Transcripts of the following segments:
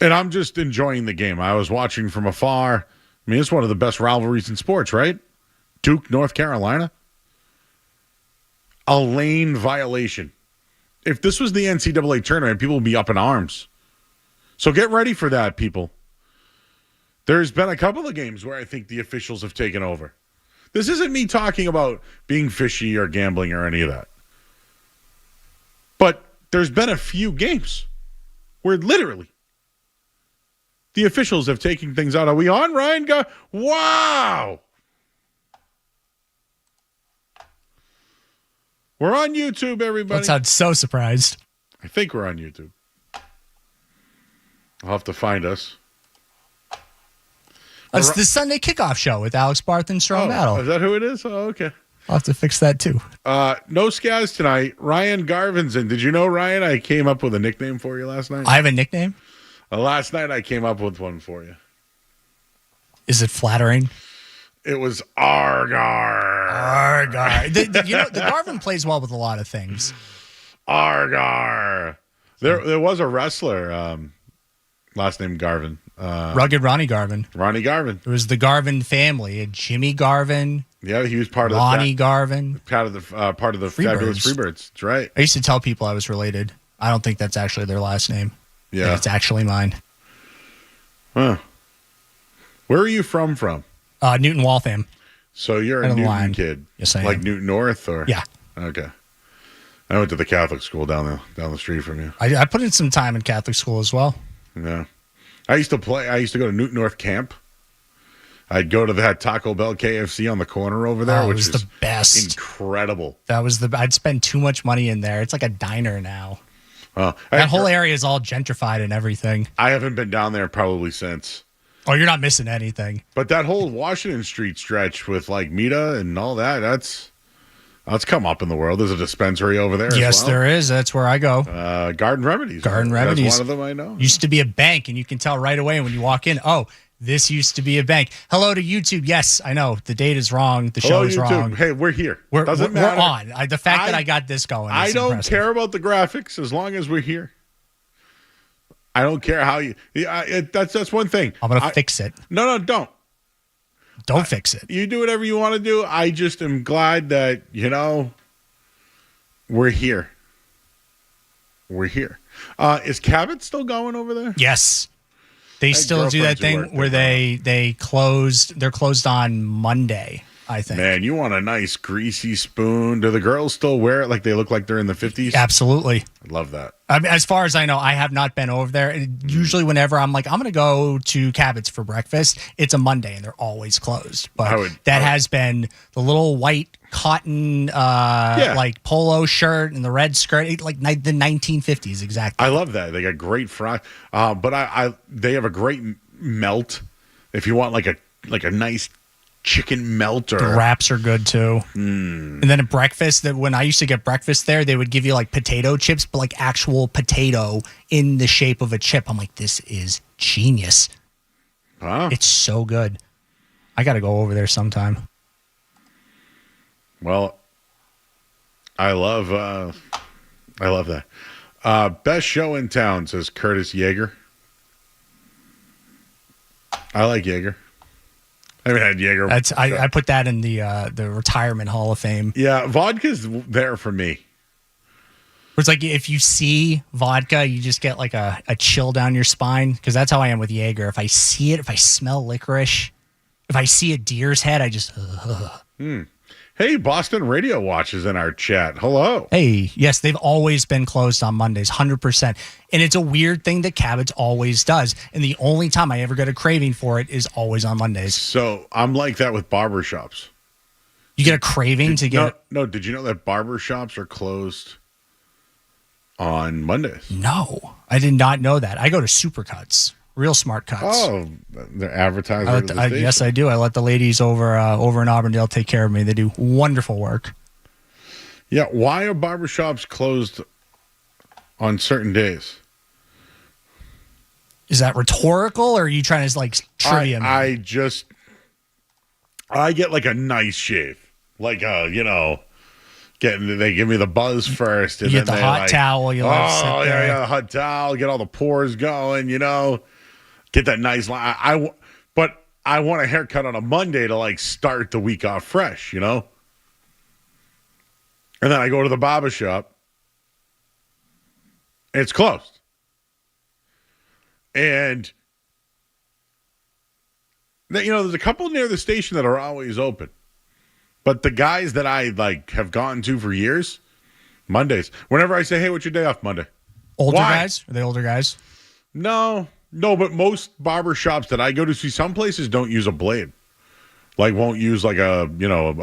And I'm just enjoying the game. I was watching from afar. I mean, it's one of the best rivalries in sports, right? Duke, North Carolina. A lane violation. If this was the NCAA tournament, people would be up in arms. So get ready for that, people. There's been a couple of games where I think the officials have taken over. This isn't me talking about being fishy or gambling or any of that. But there's been a few games where literally the officials have taken things out. Are we on, Ryan? Wow! We're on YouTube, everybody. Don't sound so surprised. I think we're on YouTube. I'll have to find us. It's the Sunday Kickoff Show with Alex Barth and Cerrone Battle. Is that who it is? Oh, okay. I'll have to fix that too. No scaz tonight. Ryan Garvin's in. Did you know, Ryan, I came up with a nickname for you last night? I have a nickname? Last night I came up with one for you. Is it flattering? It was Argar. Argar. The Garvin plays well with a lot of things. Argar. There was a wrestler, last name Garvin. Rugged Ronnie Garvin. Ronnie Garvin. It was the Garvin family. Jimmy Garvin. Yeah, he was part of Lonnie Garvin. Part of the Fabulous Freebirds. That's right. I used to tell people I was related. I don't think that's actually their last name. Yeah, it's actually mine. Huh. Where are you from? Newton Waltham. So you're a Newton kid. Yes, I am. Like Newton North, or yeah. Okay. I went to the Catholic school down the street from you. I put in some time in Catholic school as well. Yeah. I used to go to Newton North Camp. I'd go to that Taco Bell KFC on the corner over there, which was the best. Incredible. I'd spend too much money in there. It's like a diner now. That whole area is all gentrified and everything. I haven't been down there probably since. Oh, you're not missing anything. But that whole Washington Street stretch with like Mita and all that, that's come up in the world. There's a dispensary over there. Yes, as well. There is. That's where I go. Garden Remedies. Garden Remedies. That's one of them I know. Used to be a bank, and you can tell right away when you walk in, oh, this used to be a bank. Hello to YouTube. Yes, I know. The date is wrong. The show is wrong. Hey, we're here. Doesn't matter. We're on. The fact that I got this going I don't impressive. care about the graphics as long as we're here. I don't care how you... that's one thing. I'm going to fix it. No, don't. Don't fix it. You do whatever you want to do. I just am glad that, we're here. We're here. Is Cabot still going over there? Yes. They still do that thing where they're closed on Monday, I think. Man, you want a nice greasy spoon. Do the girls still wear it like they look like they're in the 50s? Absolutely. I love that. I mean, as far as I know, I have not been over there. Usually whenever I'm like, I'm going to go to Cabot's for breakfast, it's a Monday and they're always closed. But has been the little white cotton like polo shirt and the red skirt, like the 1950s exactly. I love that. They got great fries. But they have a great melt. If you want like a nice chicken melt, or the wraps are good too. And then at breakfast, when I used to get breakfast there, they would give you like potato chips, but like actual potato in the shape of a chip. I'm like, this is genius. Huh? It's so good. I got to go over there sometime. Well, I love that. Best show in town, says Curtis Yeager. I like Yeager. I haven't had Jaeger. I put that in the retirement Hall of Fame. Yeah, vodka's there for me. It's like if you see vodka, you just get like a chill down your spine, because that's how I am with Jaeger. If I see it, if I smell licorice, if I see a deer's head, I just... Hey, Boston Radio Watch is in our chat. Hello. Hey, yes, they've always been closed on Mondays, 100%. And it's a weird thing that Cabot's always does. And the only time I ever get a craving for it is always on Mondays. So I'm like that with barbershops. You get a craving to get... No, did you know that barbershops are closed on Mondays? No, I did not know that. I go to Supercuts. Real Smart Cuts. Oh, they're advertising. Yes, I do. I let the ladies over in Auburndale take care of me. They do wonderful work. Yeah, why are barbershops closed on certain days? Is that rhetorical, or are you trying to like trivia me? I get like a nice shave, like They give me the buzz first. And you get the hot towel. You the hot towel. Get all the pores going. Get that nice line. But I want a haircut on a Monday to like start the week off fresh. And then I go to the barber shop. And it's closed. And there's a couple near the station that are always open. But the guys that I have gone to for years, Mondays. Whenever I say, "Hey, what's your day off Monday?" Older guys? Are they older guys? No, but most barber shops that I go to see, some places don't use a blade. Won't use a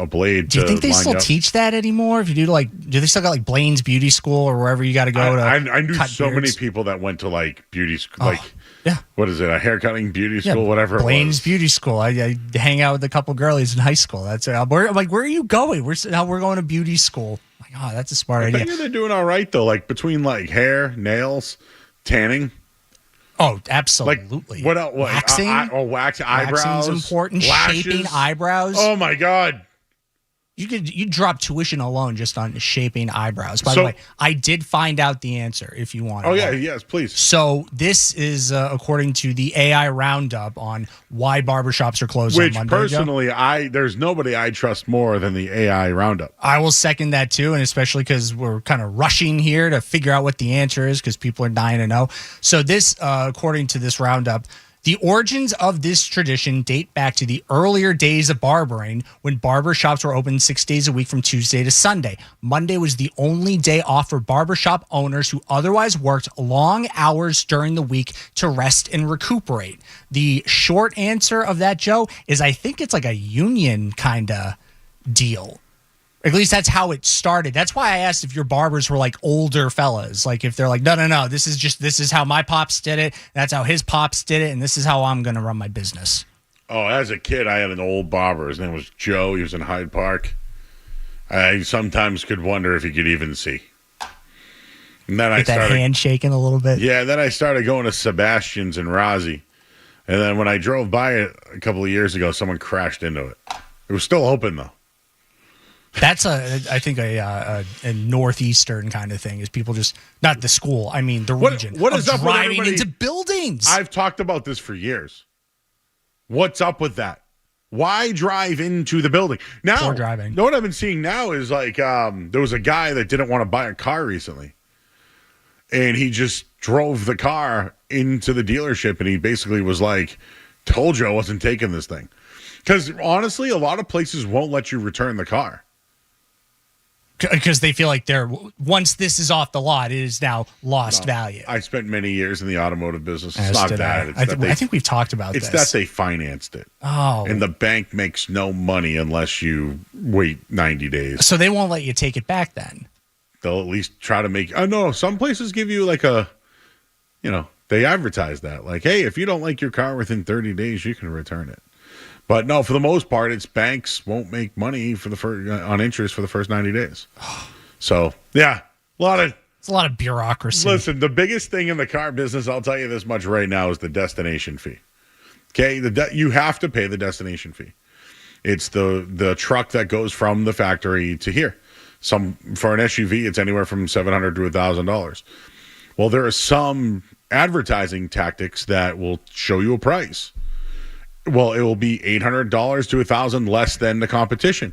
blade. Do you think they still teach that anymore? If you do they still got Blaine's Beauty School or wherever you got to go to? I knew so many people that went to beauty school. Yeah. What is it? A haircutting beauty school, whatever. Blaine's Beauty School. I hang out with a couple girlies in high school. That's it. I'm like, where are you going? We're going to beauty school. I'm like, that's a smart idea. I think they're doing all right though. Between hair, nails, tanning. Oh, absolutely. What else? Waxing. Waxing. Eyebrows. Waxing's important. Lashes. Shaping eyebrows. Oh my God. You drop tuition alone just on shaping eyebrows. By the way, I did find out the answer if you want. Oh yeah, yes, please. So this is according to the AI roundup on why barbershops are closed on Monday. Which personally, there's nobody I trust more than the AI roundup. I will second that too, and especially because we're kind of rushing here to figure out what the answer is because people are dying to know. So this, according to this roundup, the origins of this tradition date back to the earlier days of barbering when barber shops were open 6 days a week from Tuesday to Sunday. Monday was the only day off for barbershop owners who otherwise worked long hours during the week to rest and recuperate. The short answer of that, Joe, is I think it's like a union kind of deal. At least that's how it started. That's why I asked if your barbers were older fellas. If they're no, this is how my pops did it. That's how his pops did it. And this is how I'm going to run my business. Oh, as a kid, I had an old barber. His name was Joe. He was in Hyde Park. I sometimes could wonder if he could even see. And then I started that hand shaking a little bit. Yeah. Then I started going to Sebastian's in Rossi. And then when I drove by it a couple of years ago, someone crashed into it. It was still open though. That's I think a northeastern kind of thing is people just not the school. I mean the region. What is up with driving into buildings? I've talked about this for years. What's up with that? Why drive into the building now? Poor driving. What I've been seeing now is there was a guy that didn't want to buy a car recently, and he just drove the car into the dealership, and he basically was "Told you I wasn't taking this thing," because honestly, a lot of places won't let you return the car. Because they feel once this is off the lot, it is now lost value. I spent many years in the automotive business. It's not that. I think we've talked about this. It's that they financed it. Oh. And the bank makes no money unless you wait 90 days. So they won't let you take it back then? They'll at least try to make... no, some places give you they advertise that. Hey, if you don't like your car within 30 days, you can return it. But no, for the most part, it's banks won't make money on interest for the first 90 days. So, yeah, it's a lot of bureaucracy. Listen, the biggest thing in the car business, I'll tell you this much right now, is the destination fee. Okay, you have to pay the destination fee. It's the truck that goes from the factory to here. For an SUV, it's anywhere from $700 to $1,000. Well, there are some advertising tactics that will show you a price. Well, it will be $800 to $1,000 less than the competition.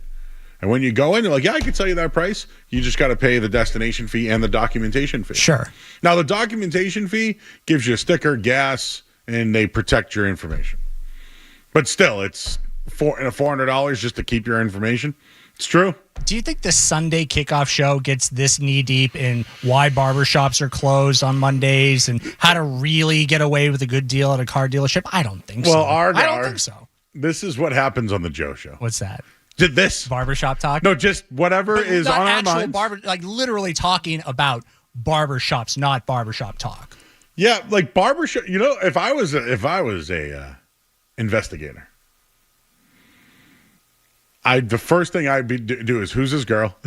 And when you go in, you're I can tell you that price. You just got to pay the destination fee and the documentation fee. Sure. Now, the documentation fee gives you a sticker, gas, and they protect your information. But still, it's $400 just to keep your information. It's true. Do you think the Sunday Kickoff Show gets this knee-deep in why barbershops are closed on Mondays and how to really get away with a good deal at a car dealership? I don't think so. I don't think so. This is what happens on the Joe Show. What's that? This barbershop talk? No, just whatever is on our minds. Literally talking about barbershops, not barbershop talk. Yeah, barbershop. If I was a investigator, the first thing I'd do is, who's this girl?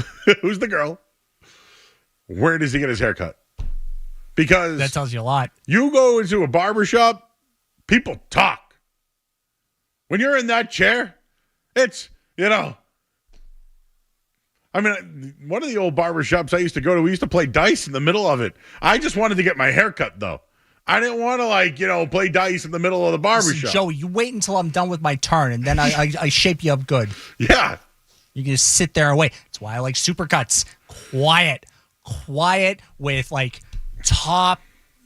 Who's the girl? Where does he get his haircut? Because that tells you a lot. You go into a barbershop, people talk. When you're in that chair, it's, I mean, one of the old barber shops I used to go to, we used to play dice in the middle of it. I just wanted to get my hair cut, though. I didn't want to, play dice in the middle of the barber shop. Joey, you wait until I'm done with my turn, and then I shape you up good. Yeah. You can just sit there and wait. That's why I like supercuts. Quiet with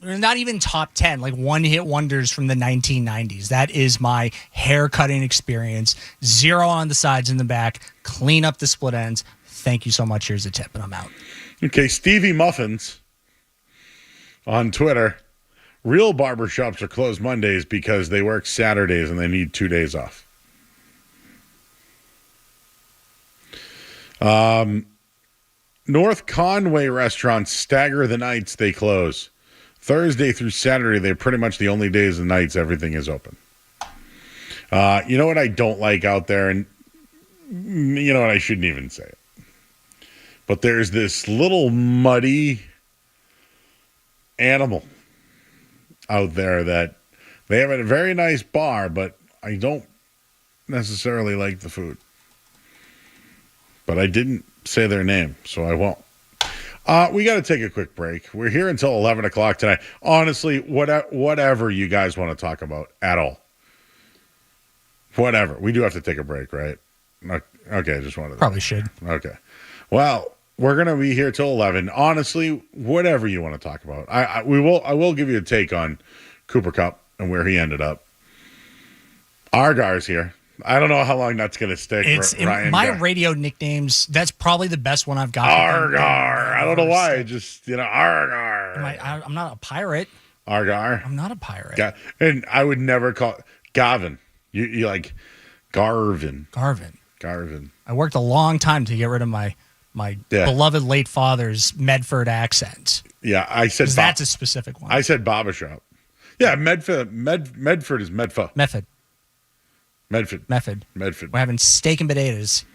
not even top 10, like one-hit wonders from the 1990s. That is my hair cutting experience. 0 on the sides and the back. Clean up the split ends. Thank you so much. Here's a tip, and I'm out. Okay, Stevie Muffins on Twitter. Real barbershops are closed Mondays because they work Saturdays and they need 2 days off. North Conway restaurants stagger the nights they close. Thursday through Saturday, they're pretty much the only days and nights everything is open. You know what I don't like out there? And you know what? I shouldn't even say it. But there's this little muddy animal out there that they have a very nice bar, but I don't necessarily like the food. But I didn't say their name, so I won't. We got to take a quick break. We're here until 11 o'clock tonight. Honestly, whatever you guys want to talk about at all. Whatever. We do have to take a break, right? Okay, I just wanted to. Probably should. Okay. Well, we're going to be here till 11. Honestly, whatever you want to talk about. I will give you a take on Cooper Kupp and where he ended up. Argar's here. I don't know how long that's going to stick. It's Ryan my Gar. Radio nicknames. That's probably the best one I've got. Argar. I don't know why. Just, Argar. I'm not a pirate. Argar. I'm not a pirate. And I would never call Gavin. You like Garvin. Garvin. I worked a long time to get rid of my beloved late father's Medford accent. Yeah, I said that's a specific one. I said barbershop. Yeah, Medford is Medford. Medford. We're having steak and potatoes.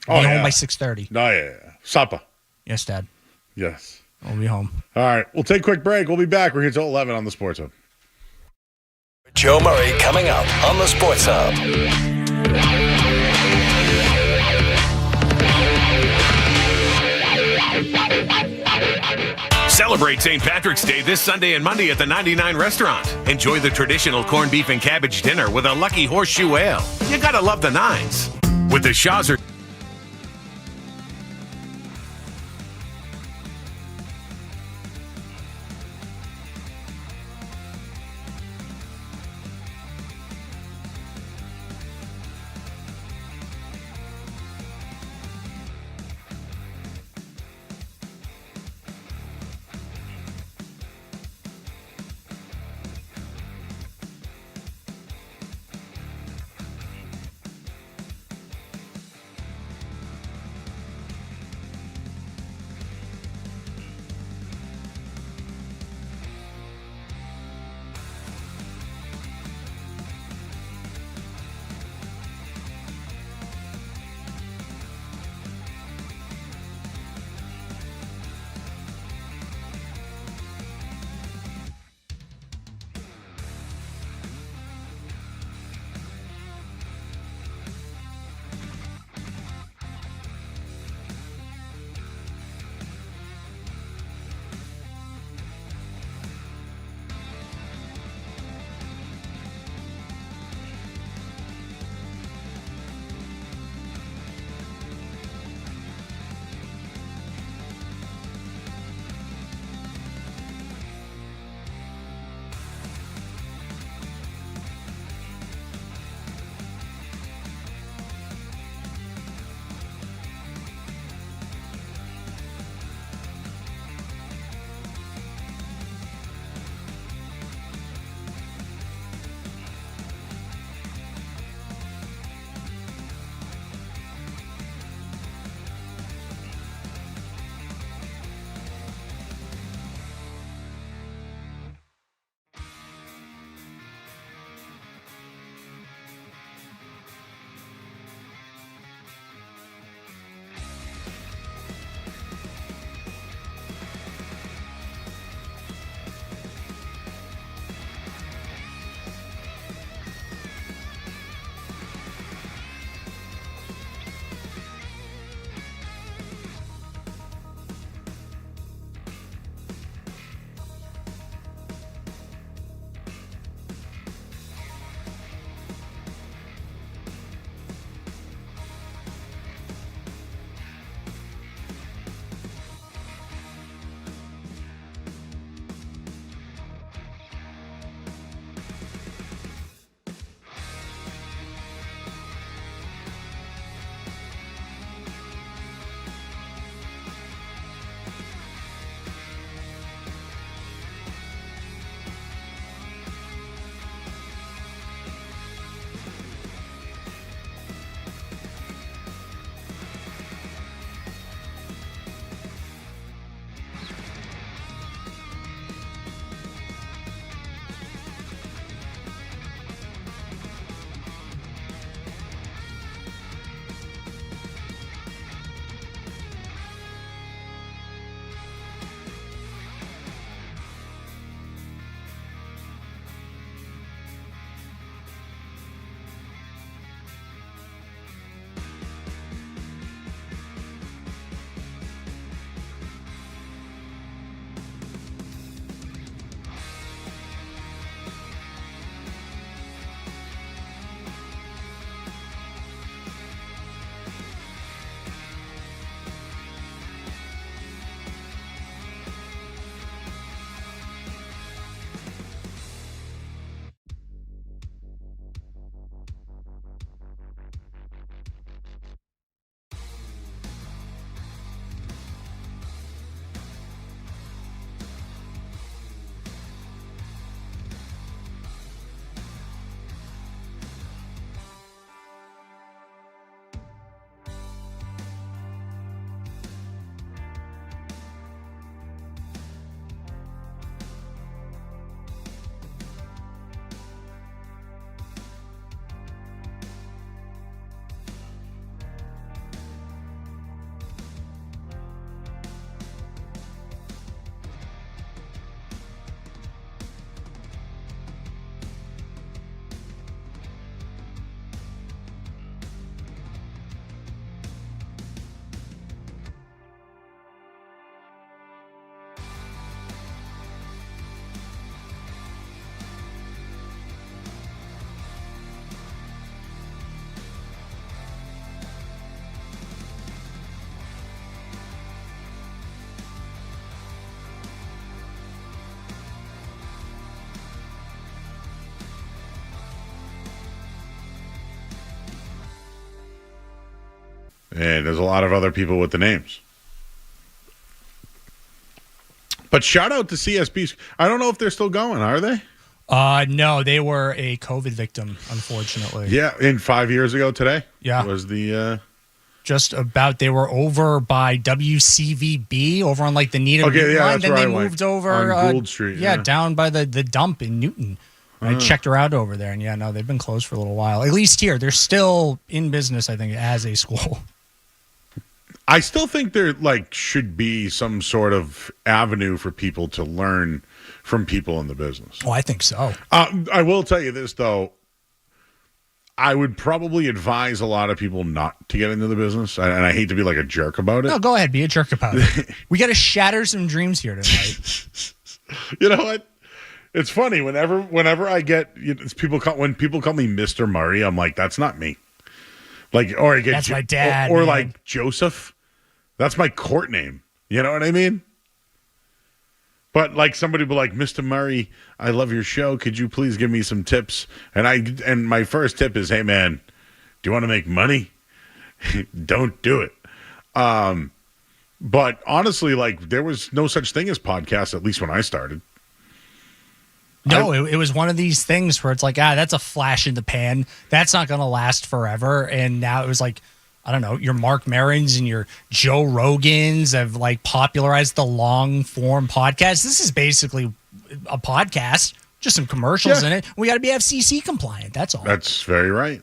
Oh, Be yeah. home by 6:30. No, yeah. Supper. Yes, Dad. Yes. We'll be home. All right. We'll take a quick break. We'll be back. We're here till 11 on the Sports Hub. Joe Murray coming up on the Sports Hub. Celebrate St. Patrick's Day this Sunday and Monday at the 99 Restaurant. Enjoy the traditional corned beef and cabbage dinner with a Lucky Horseshoe Ale. You gotta love the nines. With the Shaws And there's a lot of other people with the names. But shout out to CSB. I don't know if they're still going, are they? No, they were a COVID victim, unfortunately. Yeah, 5 years ago today. Yeah. Was the... Just about, they were over by WCVB over on like the Needham line. That's then where they I moved went. over On Gould Street. Yeah, down by the dump in Newton. I checked her out over there, and they've been closed for a little while. At least here, they're still in business, I think, as a school. I still think there should be some sort of avenue for people to learn from people in the business. Oh, I think so. I will tell you this though. I would probably advise a lot of people not to get into the business, and I hate to be like a jerk about it. No, go ahead, be a jerk about it. We got to shatter some dreams here tonight. You know what? It's funny whenever I get when people call me Mr. Murray, I'm like, that's not me. Or I get that's my dad, or man. like Joseph. That's my court name. You know what I mean? But somebody will be like, Mr. Murray, I love your show. Could you please give me some tips? And my first tip is, hey man, do you want to make money? Don't do it. But honestly, there was no such thing as podcasts, at least when I started. No, it was one of these things where it's like, that's a flash in the pan. That's not going to last forever. And now it was like, I don't know, your Mark Marons and your Joe Rogans have popularized the long form podcast. This is basically a podcast, just some commercials in it. We got to be FCC compliant. That's all. That's very right.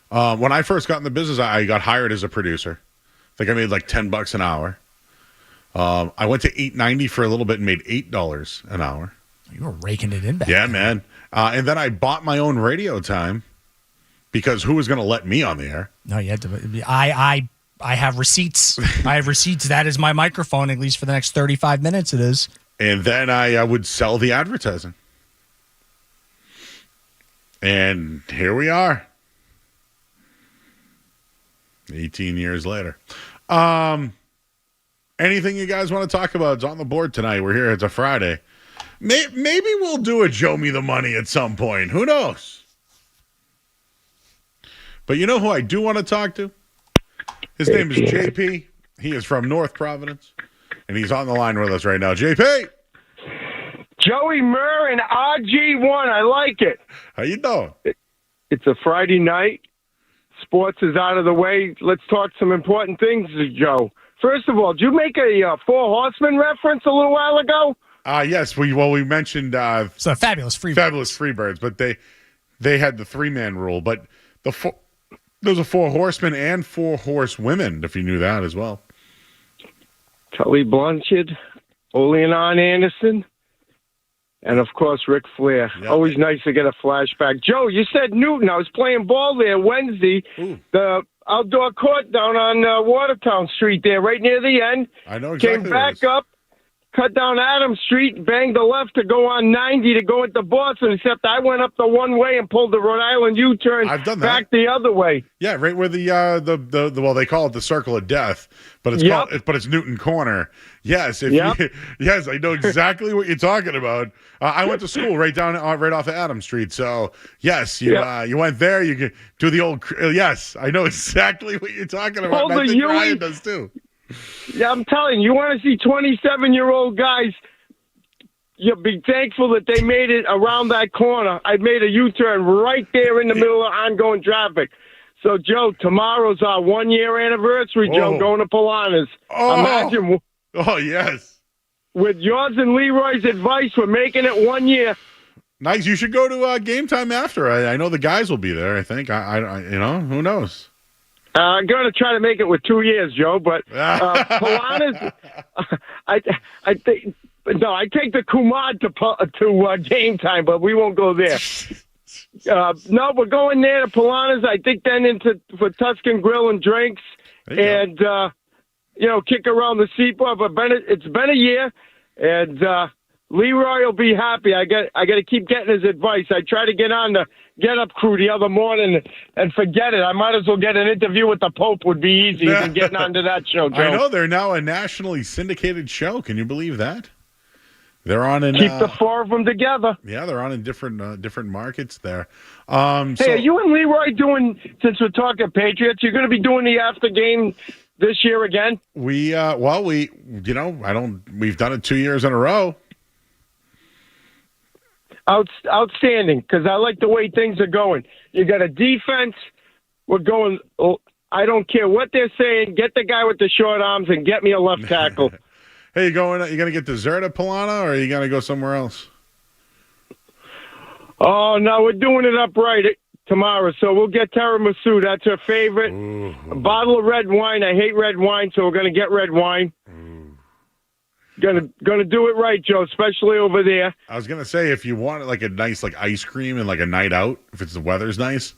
When I first got in the business, I got hired as a producer. I think I made $10 an hour. I went to $8.90 for a little bit and made $8 an hour. You were raking it in back then. man. And then I bought my own radio time. Because who was going to let me on the air? No, you had to. I have receipts. I have receipts. That is my microphone, at least for the next 35 minutes. It is. And then I would sell the advertising. And here we are. 18 years later. Anything you guys want to talk about is on the board tonight. We're here. It's a Friday. Maybe we'll do a Joe Me the Money at some point. Who knows? But you know who I do want to talk to? His name is JP. He is from North Providence, and he's on the line with us right now. JP! Joey Murr and RG1. I like it. How you doing? It's a Friday night. Sports is out of the way. Let's talk some important things, Joe. First of all, did you make a Four Horsemen reference a little while ago? Yes. We mentioned so Fabulous Freebirds, but they had the 3-man rule. But there's a 4 horsemen and 4 horsewomen, if you knew that as well. Tully Blanchard, Olean Anderson, and, of course, Ric Flair. Yep. Always nice to get a flashback. Joe, you said Newton. I was playing ball there Wednesday. Ooh. The outdoor court down on Watertown Street there, right near the end. I know exactly. Came back up. Cut down Adams Street, banged the left to go on 90 to go into Boston, except I went up the one way and pulled the Rhode Island U-turn back the other way. Yeah, right where the well, they call it the Circle of Death, but it's Newton Corner. Yes, yes, I know exactly what you're talking about. I went to school right off of Adams Street, so yes, you went there. You could do the old. Yes, I know exactly what you're talking about. I think Ryan does too. Yeah, I'm telling you, want to see 27-year-old guys, you'll be thankful that they made it around that corner. I made a U-turn right there in the middle of ongoing traffic. So, Joe, tomorrow's our 1-year anniversary, Joe, going to Polana's. Imagine. Oh, yes. With yours and Leroy's advice, we're making it 1 year. Nice. You should go to game time after. I know the guys will be there, I think. I who knows? I'm going to try to make it with 2 years, Joe, but Polana's, I think, no, I take the Kumad to game time, but we won't go there. No, we're going there to Polana's, I think then for Tuscan Grill and drinks and, kick around the seaport, but it's been a year and, Leroy will be happy. I got to keep getting his advice. I tried to get on the Get Up crew the other morning and forget it. I might as well get an interview with the Pope would be easier than getting onto that show, Joe. I know they're now a nationally syndicated show. Can you believe that? They're on in keep the four of them together. Yeah, they're on in different markets there. Hey, are you and Leroy doing? Since we're talking Patriots, you're going to be doing the after game this year again? We've done it 2 years in a row. Outstanding, because I like the way things are going. You got a defense. We're going. I don't care what they're saying. Get the guy with the short arms and get me a left tackle. Hey, you going to get dessert at Polana, or are you going to go somewhere else? Oh, no, we're doing it upright tomorrow, so we'll get tiramisu. That's her favorite. Ooh. A bottle of red wine. I hate red wine, so we're going to get red wine. Gonna do it right, Joe, especially over there. I was going to say, if you want like a nice like ice cream and like a night out, if the weather's nice,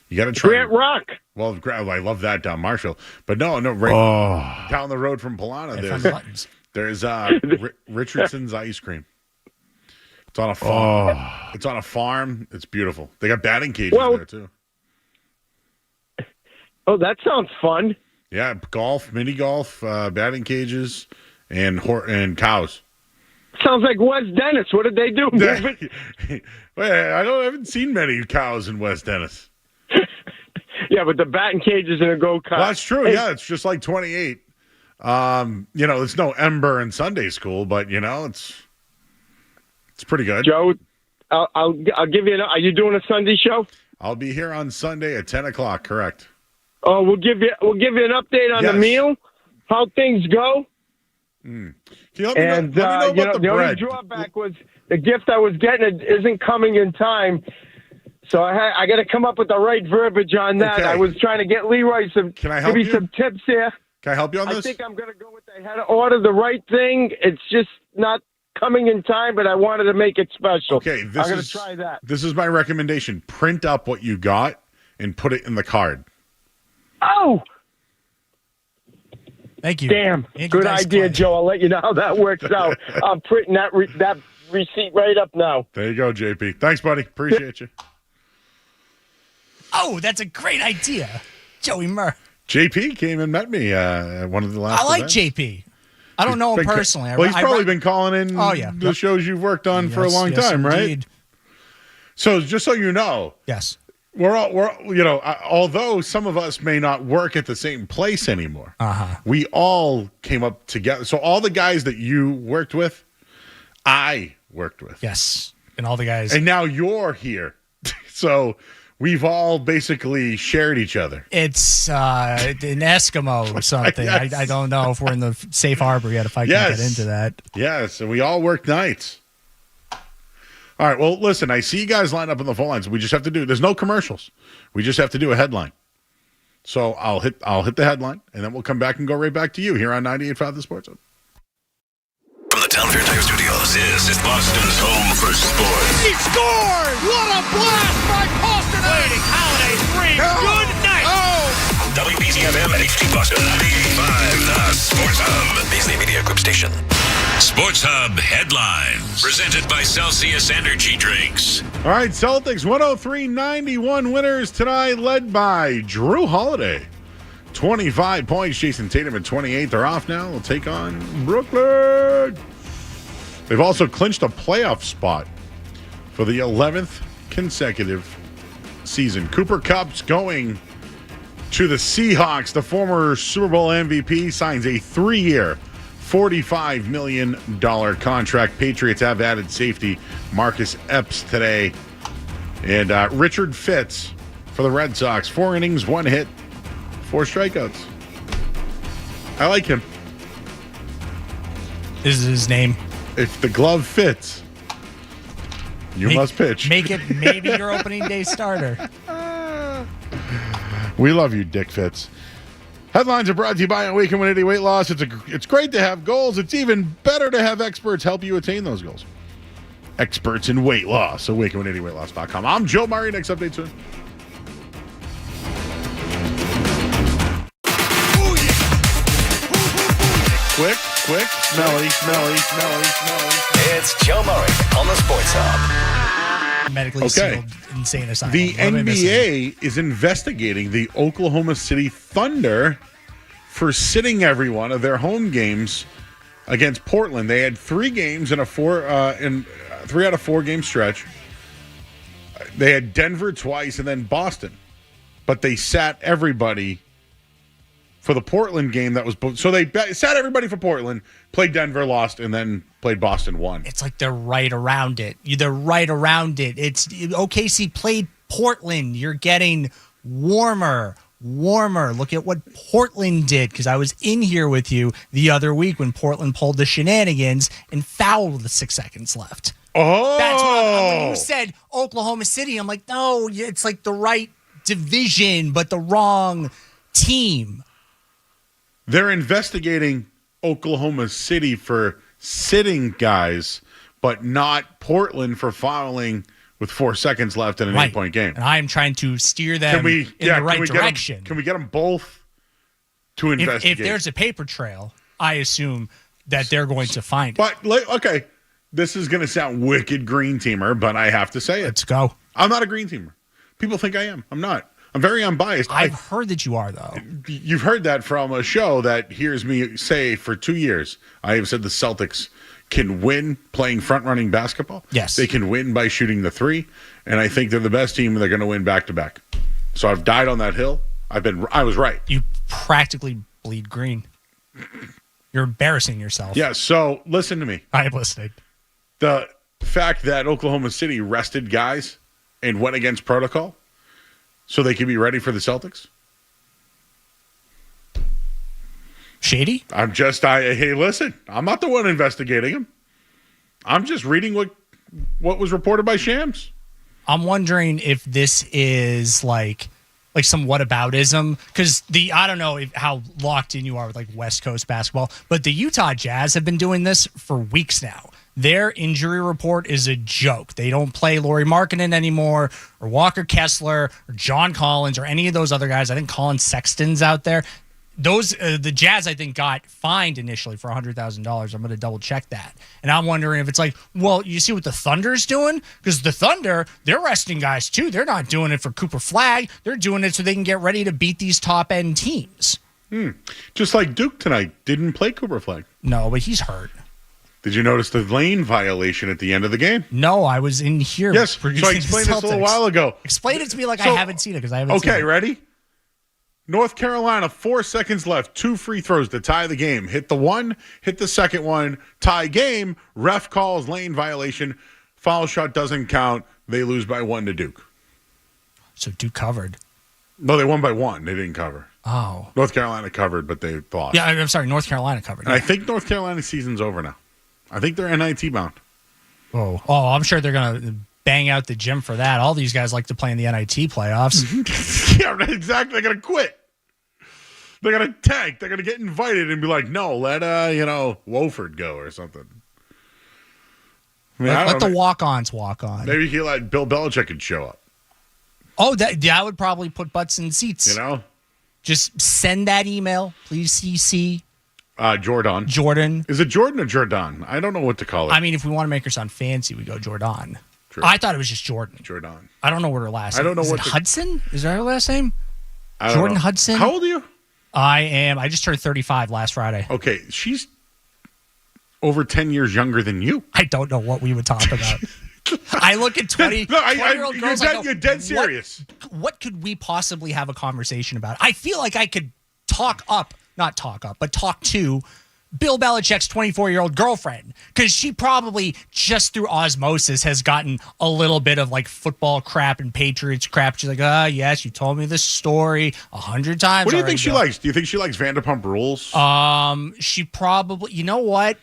you got to try Grant Rock. Well, I love that down Marshall. But no, right down the road from Polana, there's Richardson's ice cream. It's on a farm. It's on a farm. It's beautiful. They got batting cages there too. Oh, that sounds fun. Yeah, golf, mini golf, batting cages, and cows. Sounds like West Dennis. What did they do? I haven't seen many cows in West Dennis. Yeah, but the batting cages and a go-kart. Well, that's true. Hey. Yeah, it's just like 28. It's no Ember in Sunday school, but it's pretty good. Joe, I'll give you. Are you doing a Sunday show? I'll be here on Sunday at 10:00. Correct. Oh, we'll give you an update on the meal, how things go. Can you let me know about the bread? The only drawback was the gift I was getting isn't coming in time. So I got to come up with the right verbiage on that. Okay. I was trying to get Leroy some tips here. Can I help you on this? I think I'm going to go with I had to order the right thing. It's just not coming in time, but I wanted to make it special. Okay, I'm going to try that. This is my recommendation. Print up what you got and put it in the card. Oh! Thank you. Damn. Good idea, Joe. I'll let you know how that works out. I'm printing that receipt right up now. There you go, JP. Thanks, buddy. Appreciate you. Oh, that's a great idea. Joey Murr. JP came and met me at one of the last events. JP. I don't know him personally. Well, he's probably been calling in the shows you've worked on for a long time, right? So just so you know. Yes. We're although some of us may not work at the same place anymore, we all came up together. So all the guys that you worked with, I worked with. Yes. And all the guys. And now you're here. So we've all basically shared each other. It's an Eskimo or something. Yes. I don't know if we're in the safe harbor yet, if I can get into that. Yes, and we all work nights. All right, well, listen, I see you guys lined up on the phone lines. We just have to there's no commercials. We just have to do a headline. So I'll hit the headline, and then we'll come back and go right back to you here on 98.5 The Sports Hub. From the Town Fair Tire Studios, this is Boston's home for sports. He scored! What a blast by Boston! Waiting holiday spree. Good night! WBZFM and HD Boston 98.5 The Sports Hub. Beasley Media Group Station. Sports Hub headlines. Presented by Celsius Energy Drinks. All right, Celtics 103-91 winners tonight, led by Drew Holiday. 25 points. Jason Tatum at 28. They're off now. They'll take on Brooklyn. They've also clinched a playoff spot for the 11th consecutive season. Cooper Kupp's going to the Seahawks. The former Super Bowl MVP signs a 3-year, $45 million contract. Patriots have added safety Marcus Epps today. And Richard Fitz for the Red Sox. 4 innings, 1 hit, 4 strikeouts. I like him. This is his name. If the glove fits, you must pitch. Make it maybe your opening day starter. We love you, Dick Fitz. Headlines are brought to you by Awaken 180 Weight Loss. It's great to have goals. It's even better to have experts help you attain those goals. Experts in weight loss. Awaken180weightloss.com. I'm Joe Murray. Next update soon. Quick, smelly. It's Joe Murray on the Sports Hub. Medically sealed insane asylum. The NBA is investigating the Oklahoma City Thunder for sitting every one of their home games against Portland. They had 3 games in a 3 out of 4 game stretch. They had Denver twice and then Boston, but they sat everybody for the Portland game. So they sat everybody for Portland, played Denver, lost, and then played Boston, won. It's like they're right around it. They're right around it. It's OKC played Portland. You're getting warmer. Look at what Portland did, because I was in here with you the other week when Portland pulled the shenanigans and fouled with 6 seconds left. Oh, that's what when you said Oklahoma City. I'm like, no, it's like the right division, but the wrong team. They're investigating Oklahoma City for sitting guys, but not Portland for fouling with 4 seconds left in an 8-point game. And I am trying to steer them in the right direction. Can we get them both to investigate? If there's a paper trail, I assume that they're going to find it. But, okay, this is going to sound wicked green teamer, but I have to say it. Let's go. I'm not a green teamer. People think I am. I'm not. I'm very unbiased. I've heard that you are, though. You've heard that from a show that hears me say for 2 years. I have said the Celtics can win playing front-running basketball. Yes. They can win by shooting the 3, and I think they're the best team, and they're going to win back-to-back. So I've died on that hill. I was right. You practically bleed green. You're embarrassing yourself. Yeah, so listen to me. I am listening. The fact that Oklahoma City rested guys and went against protocol so they could be ready for the Celtics. Shady? Hey, listen, I'm not the one investigating him. I'm just reading what was reported by Shams. I'm wondering if this is like some whataboutism, because I don't know how locked in you are with like West Coast basketball, but the Utah Jazz have been doing this for weeks now. Their injury report is a joke. They don't play Lauri Markkanen anymore, or Walker Kessler, or John Collins, or any of those other guys. I think Colin Sexton's out there. The Jazz, I think, got fined initially for $100,000. I'm going to double check that. And I'm wondering if it's like, well, you see what the Thunder's doing? Because the Thunder, they're resting guys too. They're not doing it for Cooper Flagg. They're doing it so they can get ready to beat these top-end teams. Just like Duke tonight didn't play Cooper Flagg. No, but he's hurt. Did you notice the lane violation at the end of the game? No, I was in here. Yes, so I explained this a little while ago. Explain it to me like I haven't seen it, because I haven't seen it. Okay, ready? North Carolina, 4 seconds left, 2 free throws to tie the game. Hit the one, hit the second one, tie game. Ref calls lane violation. Foul shot doesn't count. They lose by 1 to Duke. So Duke covered. No, they won by 1. They didn't cover. Oh. North Carolina covered, but they lost. Yeah, I'm sorry. North Carolina covered. And I think North Carolina's season's over now. I think they're NIT bound. Oh, I'm sure they're going to bang out the gym for that. All these guys like to play in the NIT playoffs. Yeah, exactly. They're going to quit. They're going to tank. They're going to get invited and be like, no, let, Wofford go or something. I mean, let the walk-ons walk on. Maybe he let Bill Belichick could show up. Oh, that would probably put butts in seats. Just send that email. Please CC. Jordan. Is it Jordan or Jordan? I don't know what to call it. I mean, if we want to make her sound fancy, we go Jordan. True. I thought it was just Jordan. Jordan. I don't know what her last name is. I don't know what Hudson? Is that her last name? Jordan Hudson? How old are you? I just turned 35 last Friday. Okay, she's over 10 years younger than you. I don't know what we would talk about. I look at 20-year-old girls. You're dead serious. What could we possibly have a conversation about? I feel like I could talk to Bill Belichick's 24-year-old girlfriend, because she probably just through osmosis has gotten a little bit of like football crap and Patriots crap. She's like, yes, you told me this story 100 times. What do you think she likes? Do you think she likes Vanderpump Rules? She probably, you know what?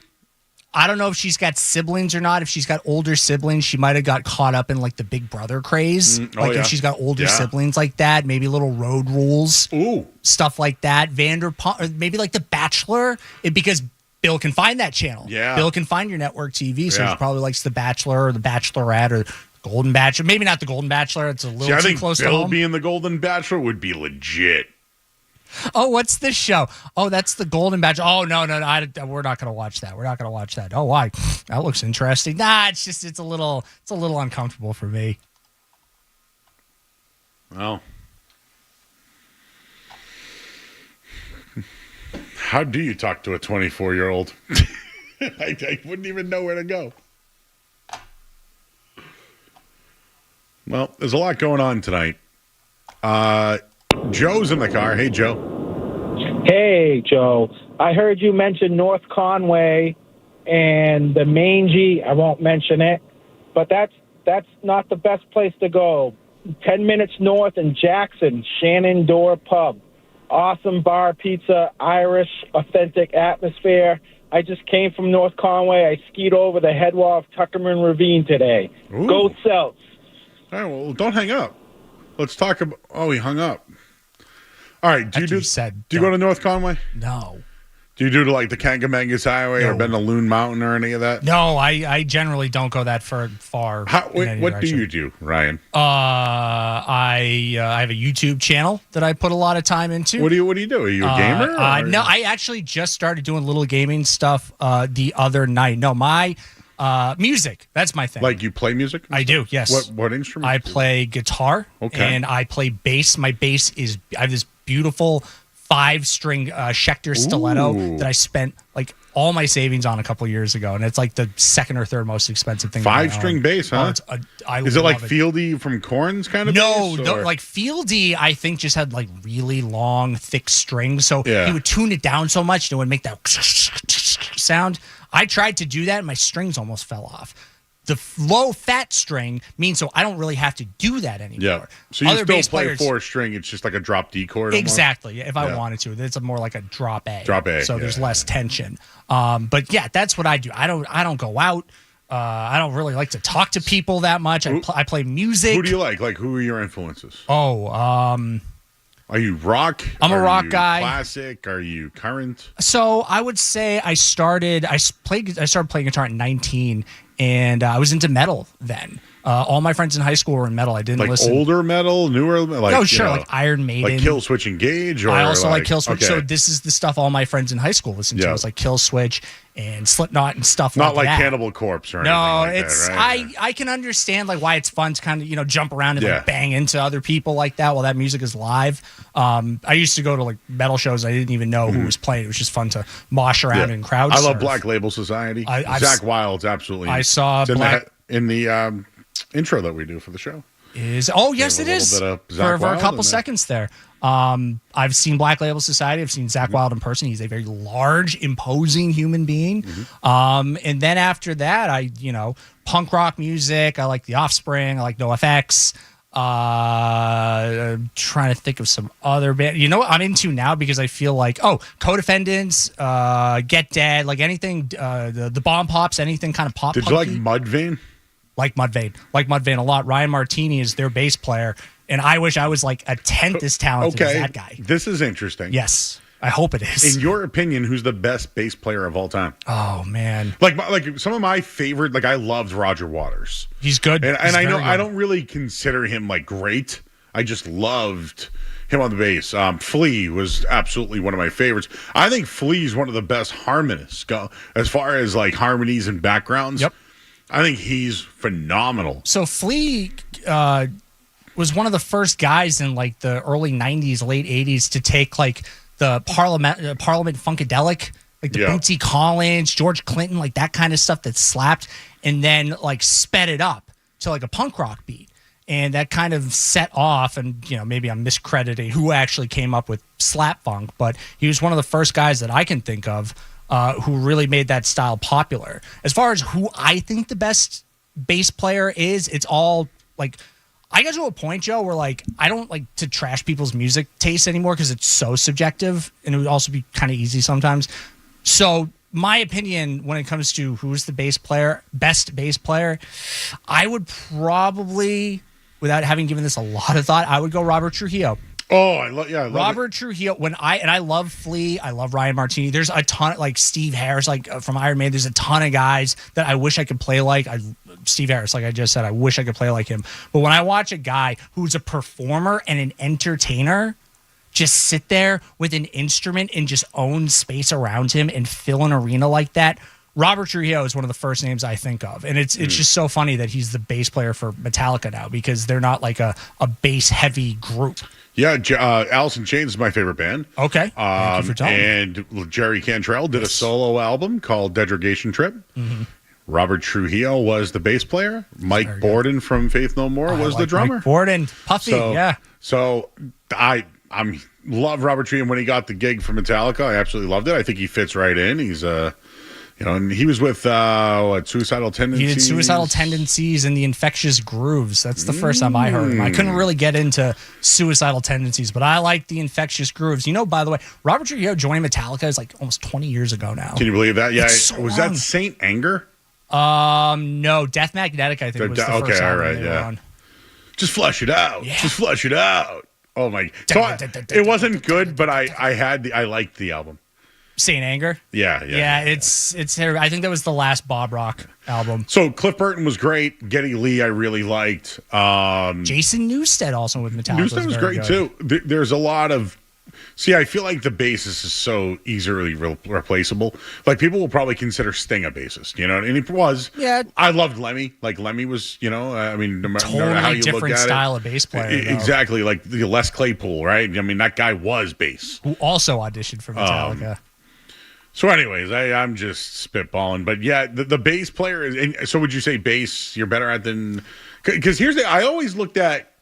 I don't know if she's got siblings or not. If she's got older siblings, she might have got caught up in like the Big Brother craze. If she's got older siblings like that, maybe little Road Rules, stuff like that. Vanderpump, or maybe like The Bachelor, because Bill can find that channel. Yeah, Bill can find your network TV, so she probably likes The Bachelor or The Bachelorette or Golden Bachelor. Maybe not The Golden Bachelor. It's a little too close to home. Bill being the Golden Bachelor would be legit. Oh, what's this show? Oh, that's the Golden Bachelor. Oh, no, we're not going to watch that. We're not going to watch that. Oh, why? That looks interesting. Nah, it's a little uncomfortable for me. Well, how do you talk to a 24-year-old? I wouldn't even know where to go. Well, there's a lot going on tonight. Joe's in the car. Hey, Joe. Hey, Joe. I heard you mention North Conway and the Mangy. I won't mention it, but that's not the best place to go. 10 minutes north in Jackson, Shenandoah Pub. Awesome bar, pizza, Irish, authentic atmosphere. I just came from North Conway. I skied over the head wall of Tuckerman Ravine today. Ooh. Go Celts. All right, well, don't hang up. Let's talk about. Oh, he hung up. All right, do you go to North Conway? No. Do you do to like the Kangamangas Highway or been to Loon Mountain or any of that? No, I generally don't go that far. What do you do, Ryan? I have a YouTube channel that I put a lot of time into. What do you do? Are you a gamer? No, I actually just started doing little gaming stuff the other night. No, my music. That's my thing. Like you play music? I do, yes. What instrument? I play guitar. Okay. And I play bass. My bass is, I have this beautiful 5-string Schecter stiletto that I spent like all my savings on a couple years ago, and it's like the second or third most expensive thing. 5-string bass, huh? Is it like Fieldy from Korn's kind of bass? No, like Fieldy, I think just had like really long, thick strings, so he would tune it down so much it would make that sound. I tried to do that, and my strings almost fell off. The low fat string means so I don't really have to do that anymore. Yeah. So you still play 4-string. It's just like a drop D chord. Exactly. If I wanted to, it's more like a drop A. Drop A. So there's less tension. But yeah, that's what I do. I don't go out. I don't really like to talk to people that much. I play music. Who do you like? Like, who are your influences? Are you rock? I'm a rock guy. Classic? Are you current? So I would say I started playing guitar at 19, and I was into metal then. All my friends in high school were in metal. I didn't listen. Like older metal, newer? Like Iron Maiden. Like Killswitch Engage? Or I also like Killswitch. Okay. So this is the stuff all my friends in high school listened to. It was like Killswitch and Slipknot and stuff like that. Not like Cannibal Corpse or anything like that, right? I can understand like why it's fun to kind of, jump around and like bang into other people like that while that music is live. I used to go to like metal shows. I didn't even know who was playing. It was just fun to mosh around in crowd I love surf. Black Label Society. Zach Wilde's absolutely. I saw in the intro that we do for the show. Yes, it is. For a couple seconds there. I've seen Black Label Society. I've seen Zach Wilde in person. He's a very large, imposing human being. And then after that, I punk rock music. I like The Offspring. I like NoFX. I'm trying to think of some other band. You know what I'm into now because I feel like Co-Defendants, Get Dead, like anything, the Bomb Pops, anything kind of pop. Did you like Mudvayne? Like Mudvayne a lot. Ryan Martini is their bass player, and I wish I was like a tenth as talented as that guy. This is interesting. Yes, I hope it is. In your opinion, who's the best bass player of all time? Oh man, like some of my favorite. Like I loved Roger Waters. He's good, and I know I don't really consider him like great. I just loved him on the bass. Flea was absolutely one of my favorites. I think Flea's one of the best harmonists as far as like harmonies and backgrounds. Yep. I think he's phenomenal. So Flea was one of the first guys in like the early 90s, late 80s to take like the Parliament Funkadelic, like the Bootsy Collins, George Clinton, like that kind of stuff that slapped, and then like sped it up to like a punk rock beat. And that kind of set off, and maybe I'm miscrediting who actually came up with slap funk, but he was one of the first guys that I can think of who really made that style popular. As far as who I think the best bass player is, it's all like, I got to a point, Joe, where like I don't like to trash people's music taste anymore because it's so subjective, and it would also be kind of easy sometimes. So my opinion when it comes to who's the best bass player, I would probably, without having given this a lot of thought, I would go Robert Trujillo. Oh, I love Robert Trujillo. I love Flea. I love Ryan Martini. There's a ton, like Steve Harris, like from Iron Maiden. There's a ton of guys that I wish I could play like. Steve Harris, like I just said, I wish I could play like him. But when I watch a guy who's a performer and an entertainer just sit there with an instrument and just own space around him and fill an arena like that Robert Trujillo is one of the first names I think of, and it's just so funny that he's the bass player for Metallica now because they're not like a bass heavy group. Yeah, Alice in Chains is my favorite band. Okay, thank you for telling me. And Jerry Cantrell did a solo album called Degradation Trip. Mm-hmm. Robert Trujillo was the bass player. Mike Borden from Faith No More was the drummer. Mike Borden, Puffy, yeah. So I love Robert Trujillo. When he got the gig for Metallica, I absolutely loved it. I think he fits right in. He's and he was with Suicidal Tendencies. He did Suicidal Tendencies and the Infectious Grooves. That's the first time I heard him. I couldn't really get into Suicidal Tendencies, but I like the Infectious Grooves. By the way, Robert Trujillo joining Metallica is like almost 20 years ago now. Can you believe that? Yeah, so was long. That Saint Anger? No, Death Magnetic, I think was the first album they were on. Just flush it out. Yeah. Just flush it out. Oh my! So it wasn't good, but I liked the album. Saint Anger. Yeah. It's I think that was the last Bob Rock album. So Cliff Burton was great. Geddy Lee I really liked. Jason Newsted also with Metallica. Newsted was great too. There's a lot of. See, I feel like the bassist is so easily replaceable. Like, people will probably consider Sting a bassist, and he was. Yeah. I loved Lemmy. Like, Lemmy was, I mean, no matter how you look different at style it. of bass player. Exactly. Like, the Les Claypool, right? I mean, that guy was bass. Who also auditioned for Metallica. So anyways, I'm just spitballing. But, yeah, the bass player is. So would you say bass you're better at than. Because I always looked at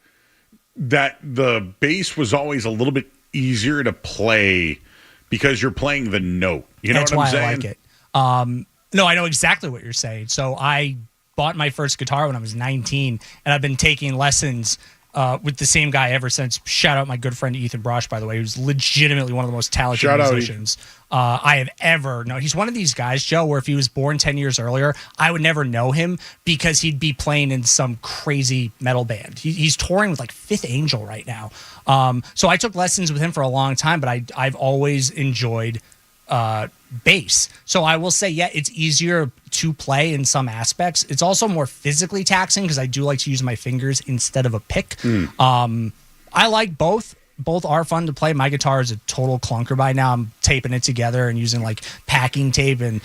that the bass was always a little bit easier to play because you're playing the note. That's what I'm saying? Why I like it. No, I know exactly what you're saying. So I bought my first guitar when I was 19, and I've been taking lessons with the same guy ever since. Shout out my good friend Ethan Brosh, by the way, who's legitimately one of the most talented musicians I have ever known. He's one of these guys, Joe, where if he was born 10 years earlier, I would never know him because he'd be playing in some crazy metal band. He's touring with like Fifth Angel right now. So I took lessons with him for a long time, but I've always enjoyed bass. So I will say, yeah, it's easier to play in some aspects. It's also more physically taxing because I do like to use my fingers instead of a pick. I like both. Both are fun to play. My guitar is a total clunker by now. I'm taping it together and using like packing tape and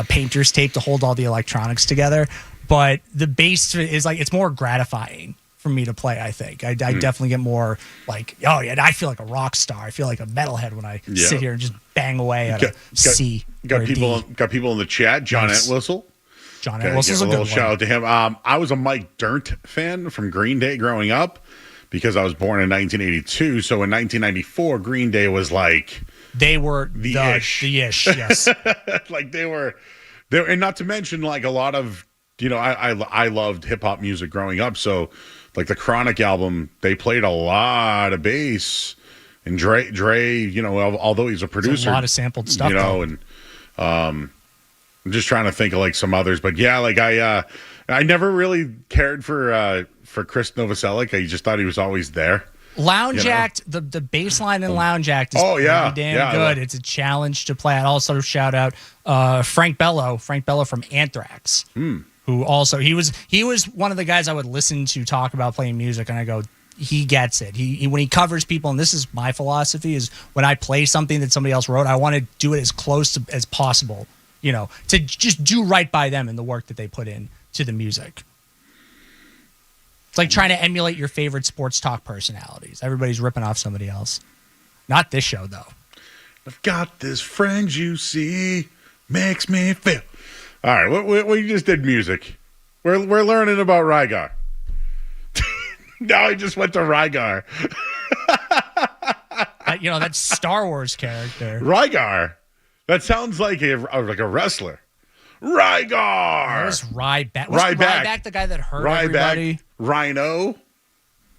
painter's tape to hold all the electronics together. But the bass is like, it's more gratifying for me to play, I think. I definitely get more like, oh yeah, I feel like a rock star. I feel like a metalhead when I sit here and just bang away at a C. Got people in the chat. John Entwistle. John Entwistle's a good one. Shout out to him. I was a Mike Dirnt fan from Green Day growing up because I was born in 1982. So in 1994, Green Day was like they were the ish, yes. Like they were, and not to mention like a lot of I loved hip hop music growing up. So like the Chronic album, they played a lot of bass. And Dre, although he's a producer, it's a lot of sampled stuff, and I'm just trying to think of like some others, but yeah, like I never really cared for Chris Novoselic. I just thought he was always there. Lounge Act, the bass line in Lounge Act is pretty damn good. It's a challenge to play. I'd also shout out Frank Bello from Anthrax, who also he was one of the guys I would listen to talk about playing music, and I go, he gets it. He when he covers people, and this is my philosophy, is when I play something that somebody else wrote, I want to do it as close as possible, to just do right by them and the work that they put in to the music. It's like trying to emulate your favorite sports talk personalities. Everybody's ripping off somebody else. Not this show, though. I've got this friend you see, makes me feel. All right, we just did music. We're learning about Rygar. Now I just went to Rygar. That's Star Wars character. Rygar. That sounds like a wrestler. Rygar. Where's Ryback? Was Ryback the guy that hurt everybody? Rhino,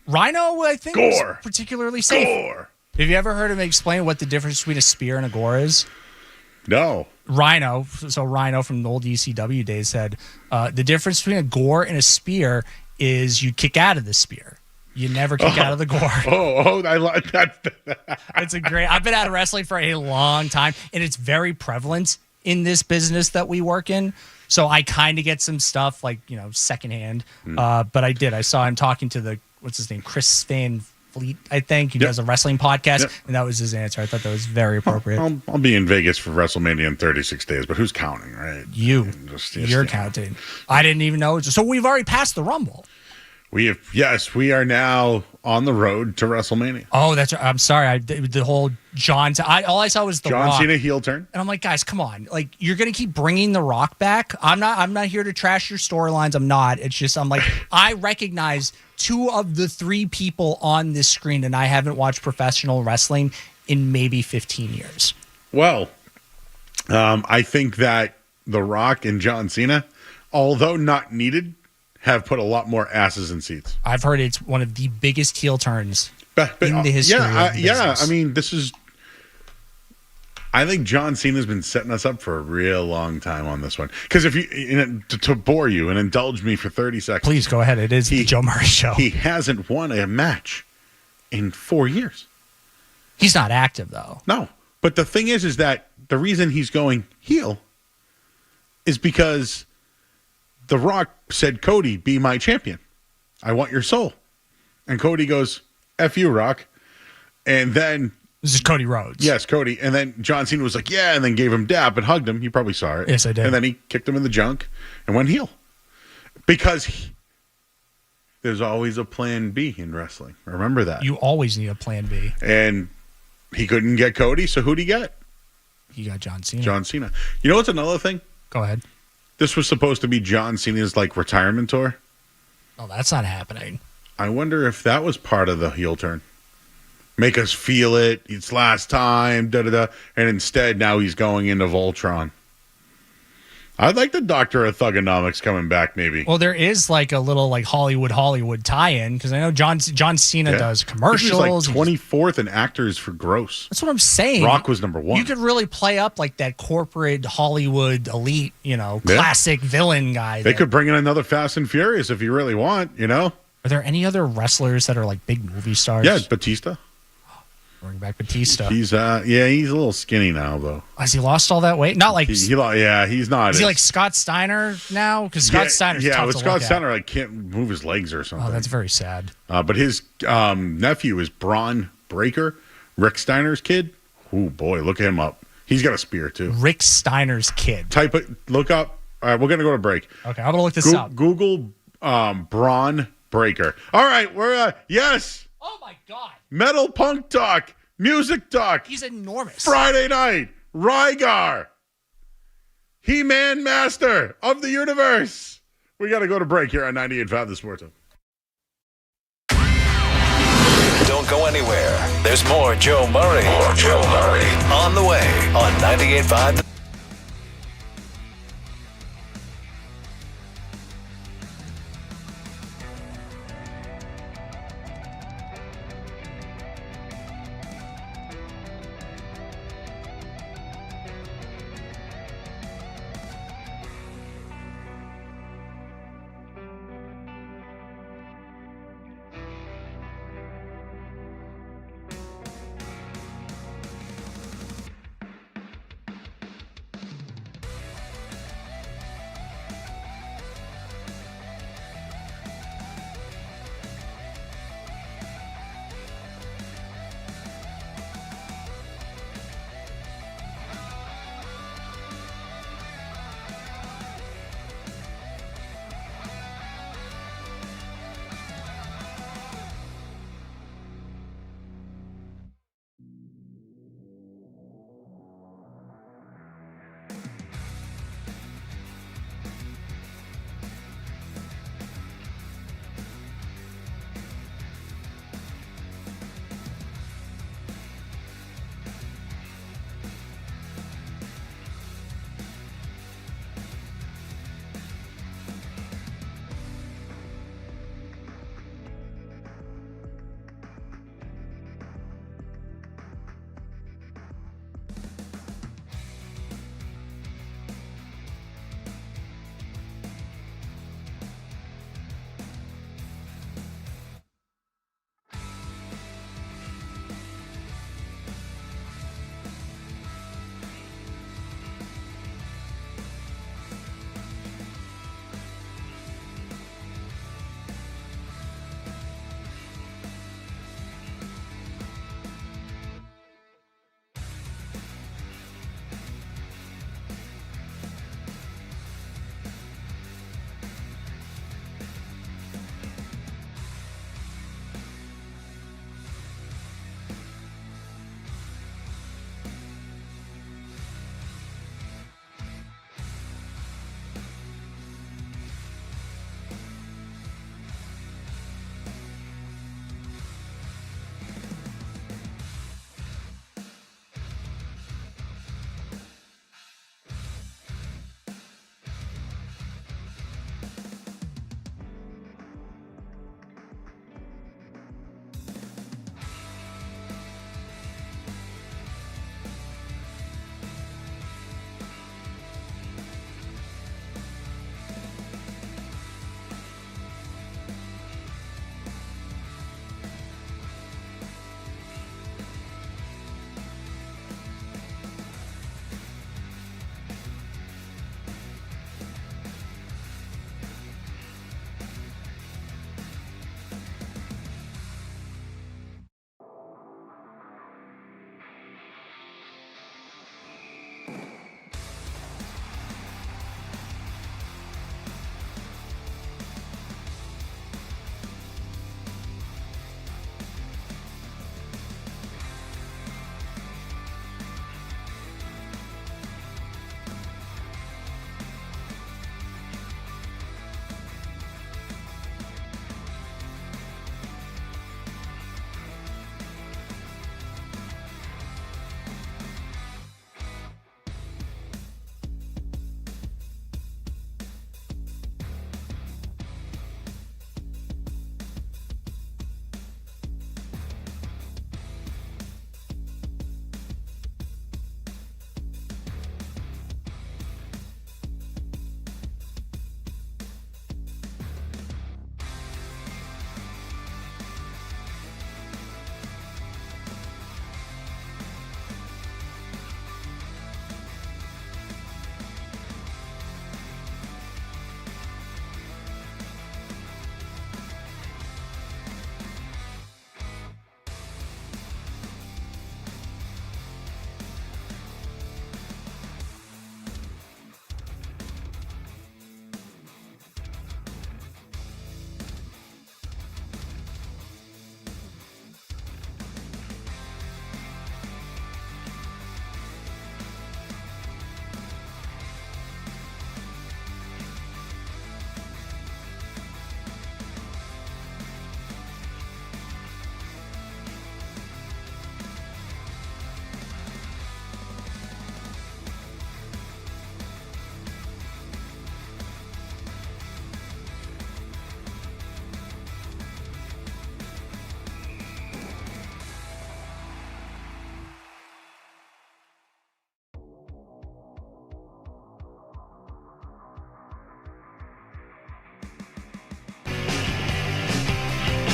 I think, Gore. Was particularly safe. Gore. Have you ever heard him explain what the difference between a spear and a gore is? No. Rhino from the old ECW days said the difference between a gore and a spear is you kick out of the spear. You never kick out of the gore. I like that. It's I've been out of wrestling for a long time, and it's very prevalent in this business that we work in. So I kind of get some stuff like, secondhand. But I saw him talking to what's his name? Chris Van athlete, I think. He does a wrestling podcast, and that was his answer. I thought that was very appropriate. I'll be in Vegas for WrestleMania in 36 days, but who's counting, right? You're counting. I didn't even know. So we've already passed the Rumble. We are now on the road to WrestleMania. Oh, that's. I'm sorry. The whole John. All I saw was the John Rock. Cena heel turn, and I'm like, guys, come on! Like, you're gonna keep bringing the Rock back. I'm not here to trash your storylines. I'm not. It's just I'm like, I recognize 2 of the 3 people on this screen, and I haven't watched professional wrestling in maybe 15 years. Well, I think that the Rock and John Cena, although not needed, have put a lot more asses in seats. I've heard it's one of the biggest heel turns in the history of the business. I mean, I think John Cena's been setting us up for a real long time on this one. Because if you, to bore you and indulge me for 30 seconds. Please go ahead. It is the Joe Murray Show. He hasn't won a match in 4 years. He's not active, though. No. But the thing is that the reason he's going heel is because The Rock said, Cody, be my champion. I want your soul. And Cody goes, F you, Rock. And then... This is Cody Rhodes. Yes, Cody. And then John Cena was like, yeah, and then gave him dap and hugged him. You probably saw it. Yes, I did. And then he kicked him in the junk and went heel. Because there's always a plan B in wrestling. Remember that. You always need a plan B. And he couldn't get Cody, so who'd he get? He got John Cena. John Cena. You know what's another thing? Go ahead. This was supposed to be John Cena's retirement tour. Oh, that's not happening. I wonder if that was part of the heel turn. Make us feel it. It's last time. And instead, now he's going into Voltron. I'd like the Doctor of Thugonomics coming back, maybe. Well, there is a little Hollywood tie-in because I know John Cena does commercials. He's 24th in actors for gross. That's what I'm saying. Rock was number 1. You could really play up that corporate Hollywood elite, classic villain guy. They could bring in another Fast and Furious if you really want, Are there any other wrestlers that are big movie stars? Yeah, Batista. Bring back Batista. He's a little skinny now, though. Has he lost all that weight? Not he's not. Is he like Scott Steiner now? Because Scott Steiner's tough but to Scott look Steiner at. Can't move his legs or something. Oh, that's very sad. But his nephew is Braun Breaker, Rick Steiner's kid. Oh boy, look him up. He's got a spear too. Rick Steiner's kid. Type it. Look up. All right, we're gonna go to break. Okay, I'm gonna look this up. Google Braun Breaker. All right, we're yes. Oh my God. Metal punk talk. Music talk. He's enormous. Friday night. Rygar. He-Man Master of the Universe. We got to go to break here on 98.5 The Sports Hub. Don't go anywhere. There's more Joe Murray. On the way on 98.5.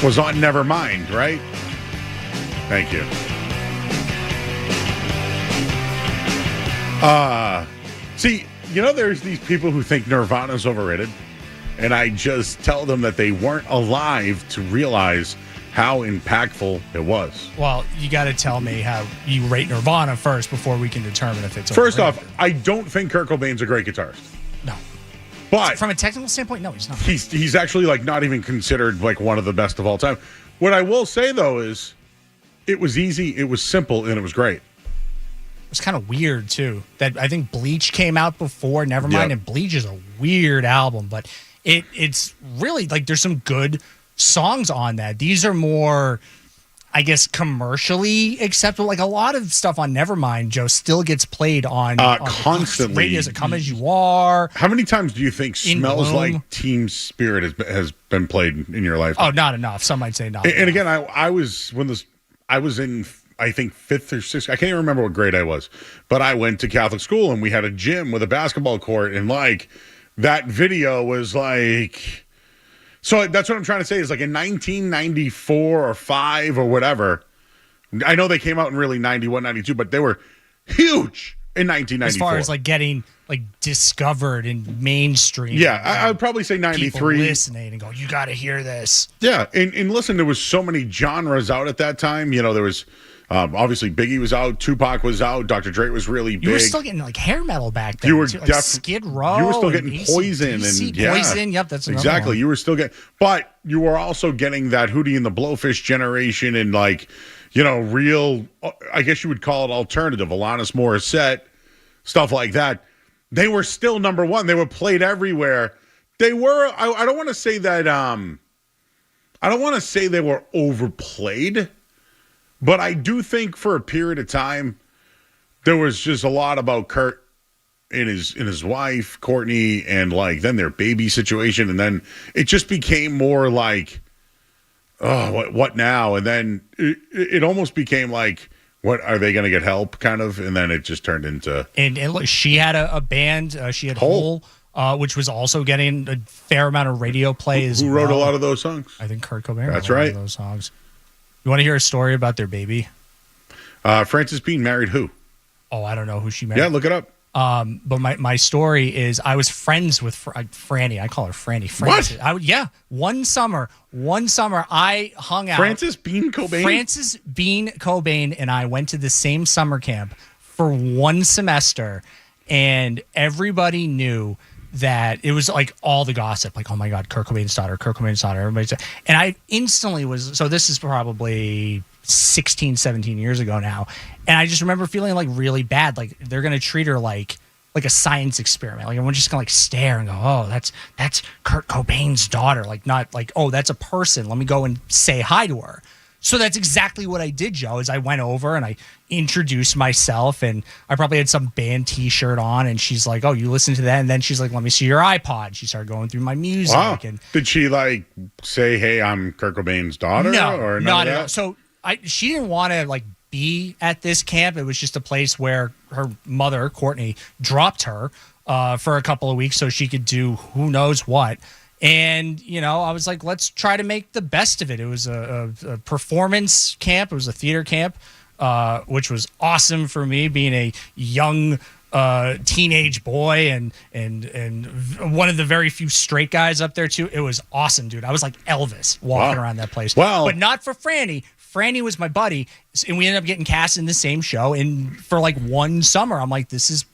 was on Nevermind, right? Thank you. See, there's these people who think Nirvana's overrated, and I just tell them that they weren't alive to realize how impactful it was. Well, you got to tell me how you rate Nirvana first before we can determine if it's First overrated. off, I don't think Kurt Cobain's a great guitarist. No. But from a technical standpoint, no, he's not. He's actually like not even considered like one of the best of all time. What I will say though is it was easy, it was simple, and it was great. It was kind of weird too. That I think Bleach came out before Nevermind, and Bleach is a weird album, but it's really like there's some good songs on that. These are more, I guess, commercially acceptable. Like a lot of stuff on Nevermind, Joe, still gets played on constantly. Radios that Come As You Are. How many times do you think Smells Like Teen Spirit has been played in your life? Oh, not enough. Some might say not. And again, I was in, I think, 5th or 6th. I can't even remember what grade I was, but I went to Catholic school and we had a gym with a basketball court, and like that video was like. So that's what I'm trying to say is like in 1994 or 5 or whatever. I know they came out in really 91, 92, but they were huge in 1994. As far as like getting like discovered in mainstream. Yeah, I would probably say 93. People listening and go, you got to hear this. Yeah, and listen, there was so many genres out at that time. There was obviously Biggie was out, Tupac was out, Dr. Dre was really big. You were still getting like hair metal back then. You were like Skid Row. You were still getting Poison and Poison. Yep, that's another exactly. one. You were still getting, but you were also getting that Hootie and the Blowfish generation and like real. I guess you would call it alternative. Alanis Morissette, stuff like that. They were still number one. They were played everywhere. They were. I don't want to say that. I don't want to say they were overplayed. But I do think for a period of time, there was just a lot about Kurt and his wife, Courtney, and like then their baby situation. And then it just became more like, oh, what now? And then it almost became like, what, are they going to get help kind of? And then it just turned into. And look, she had a band. She had Hole. Which was also getting a fair amount of radio play as well. Who wrote a lot of those songs? I think Kurt Cobain. That's wrote right. A lot of those songs. You want to hear a story about their baby? Frances Bean married who? Oh, I don't know who she married. Yeah, look it up. But my story is I was friends with Franny. I call her Franny. Frances. What? One summer I hung out. Frances Bean Cobain? Frances Bean Cobain and I went to the same summer camp for one semester, and everybody knew that it was like all the gossip, like, oh my God, Kurt Cobain's daughter, everybody's. And I instantly was, so this is probably 16, 17 years ago now. And I just remember feeling like really bad. Like they're going to treat her like a science experiment. Like everyone's just going to like stare and go, oh, that's Kurt Cobain's daughter. Like not like, oh, that's a person. Let me go and say hi to her. So that's exactly what I did, Joe, is I went over and I introduced myself, and I probably had some band T-shirt on, and she's like, oh, you listen to that? And then she's like, let me see your iPod. She started going through my music. Wow. And did she like say, hey, I'm Kurt Cobain's daughter? No, or not at all. So she didn't want to like be at this camp. It was just a place where her mother, Courtney, dropped her for a couple of weeks so she could do who knows what. And, I was like, let's try to make the best of it. It was a performance camp. It was a theater camp, which was awesome for me being a young teenage boy and one of the very few straight guys up there, too. It was awesome, dude. I was like Elvis walking around that place. Wow. But not for Franny. Franny was my buddy, and we ended up getting cast in the same show. And for like one summer, I'm like, this is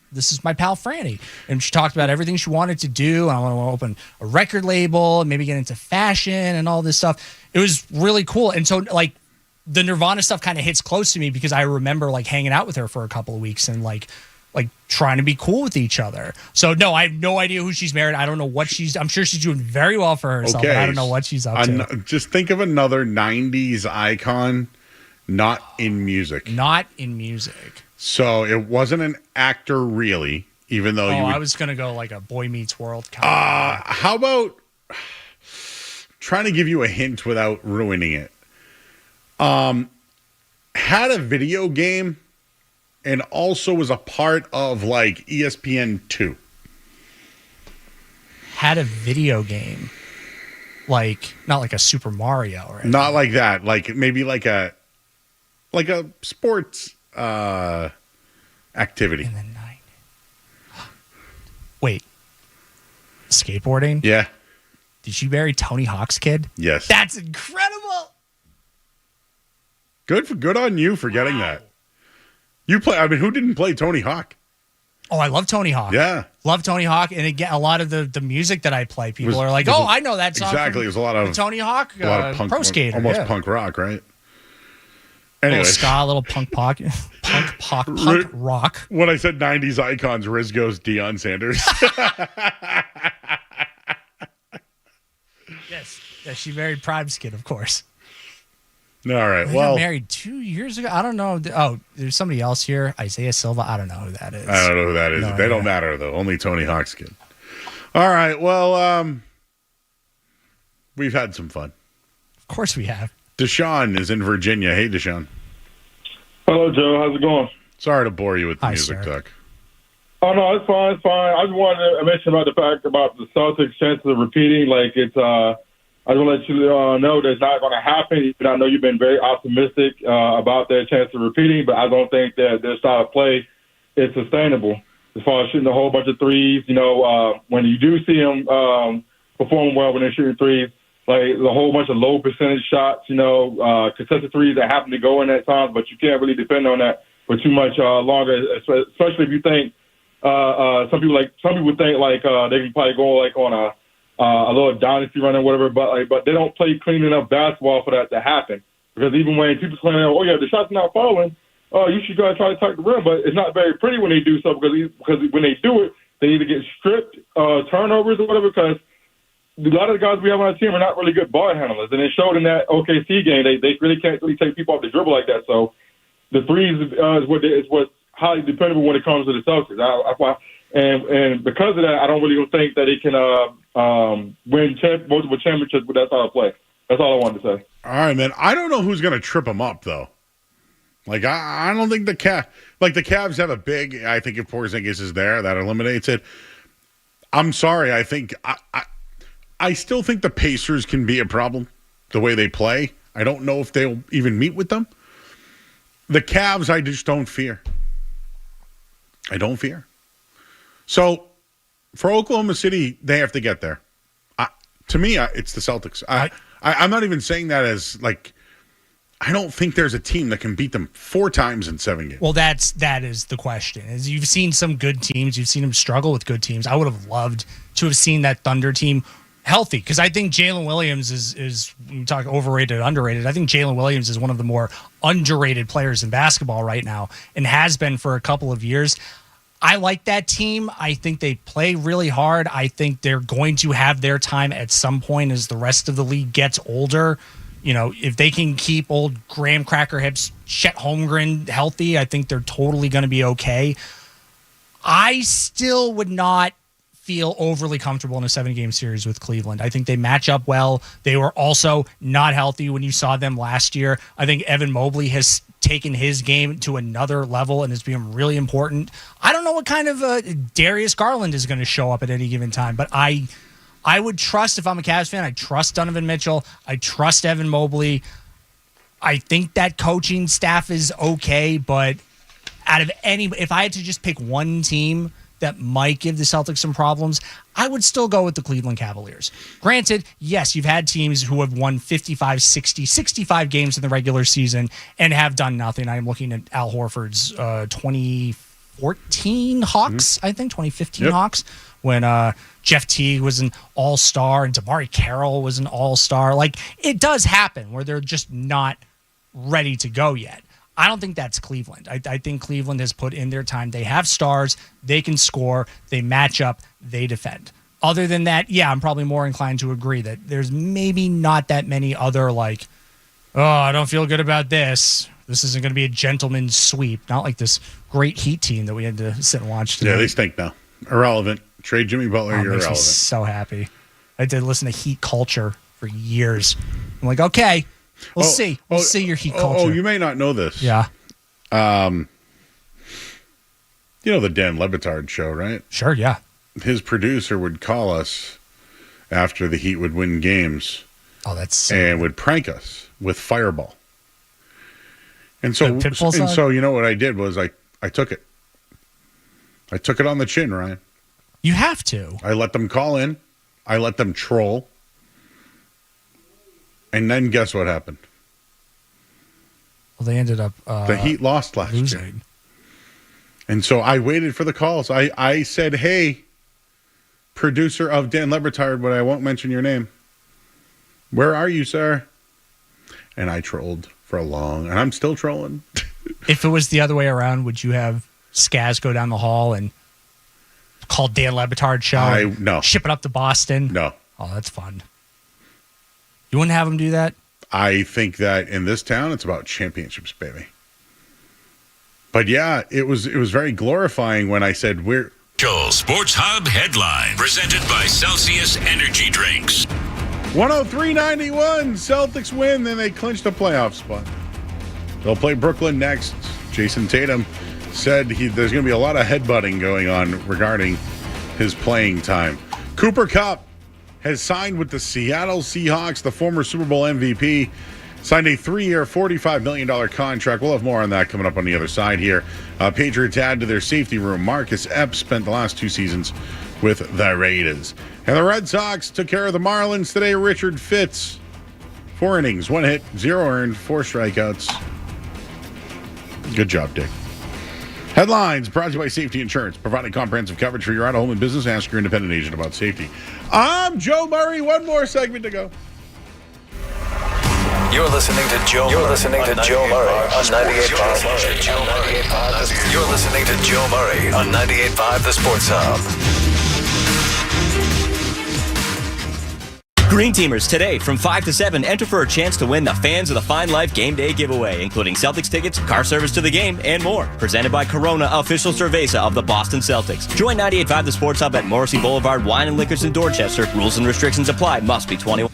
my pal Franny. And she talked about everything she wanted to do. And I want to open a record label and maybe get into fashion and all this stuff. It was really cool. And so like the Nirvana stuff kind of hits close to me because I remember like hanging out with her for a couple of weeks and like trying to be cool with each other. So no, I have no idea who she's married. I don't know what I'm sure she's doing very well for herself, but I don't know what she's up to. Just think of another 90s icon, not in music. Not in music. So it wasn't an actor, really, even though I was going to go like a Boy Meets World kind of. How about trying to give you a hint without ruining it? Had a video game and also was a part of like ESPN2. Had a video game. like not like a Super Mario or anything. Not like that. Like maybe like a sports activity. In the 90s. Wait. Skateboarding? Yeah. Did you marry Tony Hawk's kid? Yes. That's incredible. Good on you for getting that. You play. I mean, who didn't play Tony Hawk? Oh, I love Tony Hawk. Yeah. Love Tony Hawk. And again, a lot of the music that I play, people are like, oh, I know that song. Exactly. There's a lot of Tony Hawk, a lot of punk, Pro Skater. almost punk rock, right? Anyway, little ska, little punk rock. When I said 90s icons, Riz goes Deion Sanders. Yes. Yeah, she married Primeskin, of course. All right. They got married 2 years ago. I don't know. Oh, there's somebody else here. Isaiah Silva. I don't know who that is. I don't know who that is. No, they don't matter, though. Only Tony Hawk's kid. All right. Well, we've had some fun. Of course we have. Deshaun is in Virginia. Hey, Deshaun. Hello, Joe. How's it going? Sorry to bore you with the Hi, music sir. talk. Oh, no, it's fine. It's fine. I just wanted to mention about the fact about the Celtics' chances of repeating. Like, it's, I just want to let you know that it's not going to happen. I know you've been very optimistic about their chance of repeating, but I don't think that their style of play is sustainable. As far as shooting a whole bunch of threes, when you do see them perform well when they're shooting threes, like a whole bunch of low percentage shots, contested threes that happen to go in at times, but you can't really depend on that for too much longer, especially if you think some people think like they can probably go like on a little dynasty run or whatever, but they don't play clean enough basketball for that to happen. Because even when people claim, oh yeah, the shot's not falling, you should go and try to tuck the rim, but it's not very pretty when they do so because when they do it, they either get stripped turnovers or whatever. Because a lot of the guys we have on our team are not really good ball handlers, and it showed in that OKC game. They really can't really take people off the dribble like that. So the threes is what's highly dependable when it comes to the Celtics. And because of that, I don't really think that it can win multiple championships with that style of play. That's all I wanted to say. All right, man. I don't know who's going to trip them up, though. Like, I don't think the Cavs have a big. I think if Porzingis is there, that eliminates it. I'm sorry. I think I still think the Pacers can be a problem the way they play. I don't know if they'll even meet with them. The Cavs, I just don't fear. I don't fear. So, for Oklahoma City, they have to get there. To me, it's the Celtics. I'm not even saying that as like. I don't think there's a team that can beat them 4 times in 7 games. Well, that is the question. Is you've seen some good teams, you've seen them struggle with good teams. I would have loved to have seen that Thunder team healthy because I think Jalen Williams is when you talk overrated, underrated. I think Jalen Williams is one of the more underrated players in basketball right now and has been for a couple of years. I like that team. I think they play really hard. I think they're going to have their time at some point as the rest of the league gets older. If they can keep old Graham Cracker Hips, Chet Holmgren healthy, I think they're totally going to be okay. I still would not feel overly comfortable in a 7-game series with Cleveland. I think they match up well. They were also not healthy when you saw them last year. I think Evan Mobley has taken his game to another level and is being really important. I don't know what kind of Darius Garland is going to show up at any given time, but I would trust, if I'm a Cavs fan, I trust Donovan Mitchell. I trust Evan Mobley. I think that coaching staff is okay, but if I had to just pick one team that might give the Celtics some problems, I would still go with the Cleveland Cavaliers. Granted, yes, you've had teams who have won 55, 60, 65 games in the regular season and have done nothing. I'm looking at Al Horford's 2014 Hawks, I think, 2015 Hawks, when Jeff Teague was an all-star and Damari Carroll was an all-star. Like, it does happen where they're just not ready to go yet. I don't think that's Cleveland. I think Cleveland has put in their time. They have stars. They can score. They match up. They defend. Other than that, yeah, I'm probably more inclined to agree that there's maybe not that many other, like, oh, I don't feel good about this. This isn't going to be a gentleman's sweep. Not like this great Heat team that we had to sit and watch today. Yeah, they stink now. Irrelevant. Trade Jimmy Butler, you're makes irrelevant. Me so happy. I did listen to Heat Culture for years. I'm like, okay, we'll see. We'll see your Heat Culture. Oh, you may not know this. Yeah. You know the Dan Le Batard show, right? Sure, yeah. His producer would call us after the Heat would win games. Oh, that's sick. And would prank us with Fireball. And so you know what I did was I took it. I took it on the chin, Ryan. You have to. I let them call in. I let them troll. And then guess what happened? Well, they ended up the Heat lost last year. And so I waited for the calls. I said, hey, producer of Dan Le Batard, but I won't mention your name. Where are you, sir? And I trolled for and I'm still trolling. If it was the other way around, would you have Skaz go down the hall and call Dan Le Batard show? No. Ship it up to Boston? No. Oh, that's fun. You wouldn't have him do that? I think that in this town, it's about championships, baby. But yeah, it was very glorifying when I said we're... Joel Sports Hub headline presented by Celsius Energy Drinks. 103-91, Celtics win, then they clinched a playoff spot. They'll play Brooklyn next. Jason Tatum said there's going to be a lot of headbutting going on regarding his playing time. Cooper Kupp has signed with the Seattle Seahawks. The former Super Bowl MVP signed a 3-year, $45 million contract. We'll have more on that coming up on the other side here. Patriots add to their safety room. Marcus Epps spent the last 2 seasons with the Raiders. And the Red Sox took care of the Marlins today. Richard Fitz, 4 innings, 1 hit, 0 earned, 4 strikeouts. Good job, Dick. Headlines brought to you by Safety Insurance, providing comprehensive coverage for your auto, home, and business. Ask your independent agent about safety. I'm Joe Murray. One more segment to go. You're listening to Joe Murray on 98.5. You're listening to Joe Murray on 98.5 The Sports Hub. Green Teamers today from 5 to 7 enter for a chance to win the Fans of the Fine Life Game Day giveaway, including Celtics tickets, car service to the game, and more. Presented by Corona, official cerveza of the Boston Celtics. Join 98.5 The Sports Hub at Morrissey Boulevard, Wine and Liquors in Dorchester. Rules and restrictions apply. Must be 21.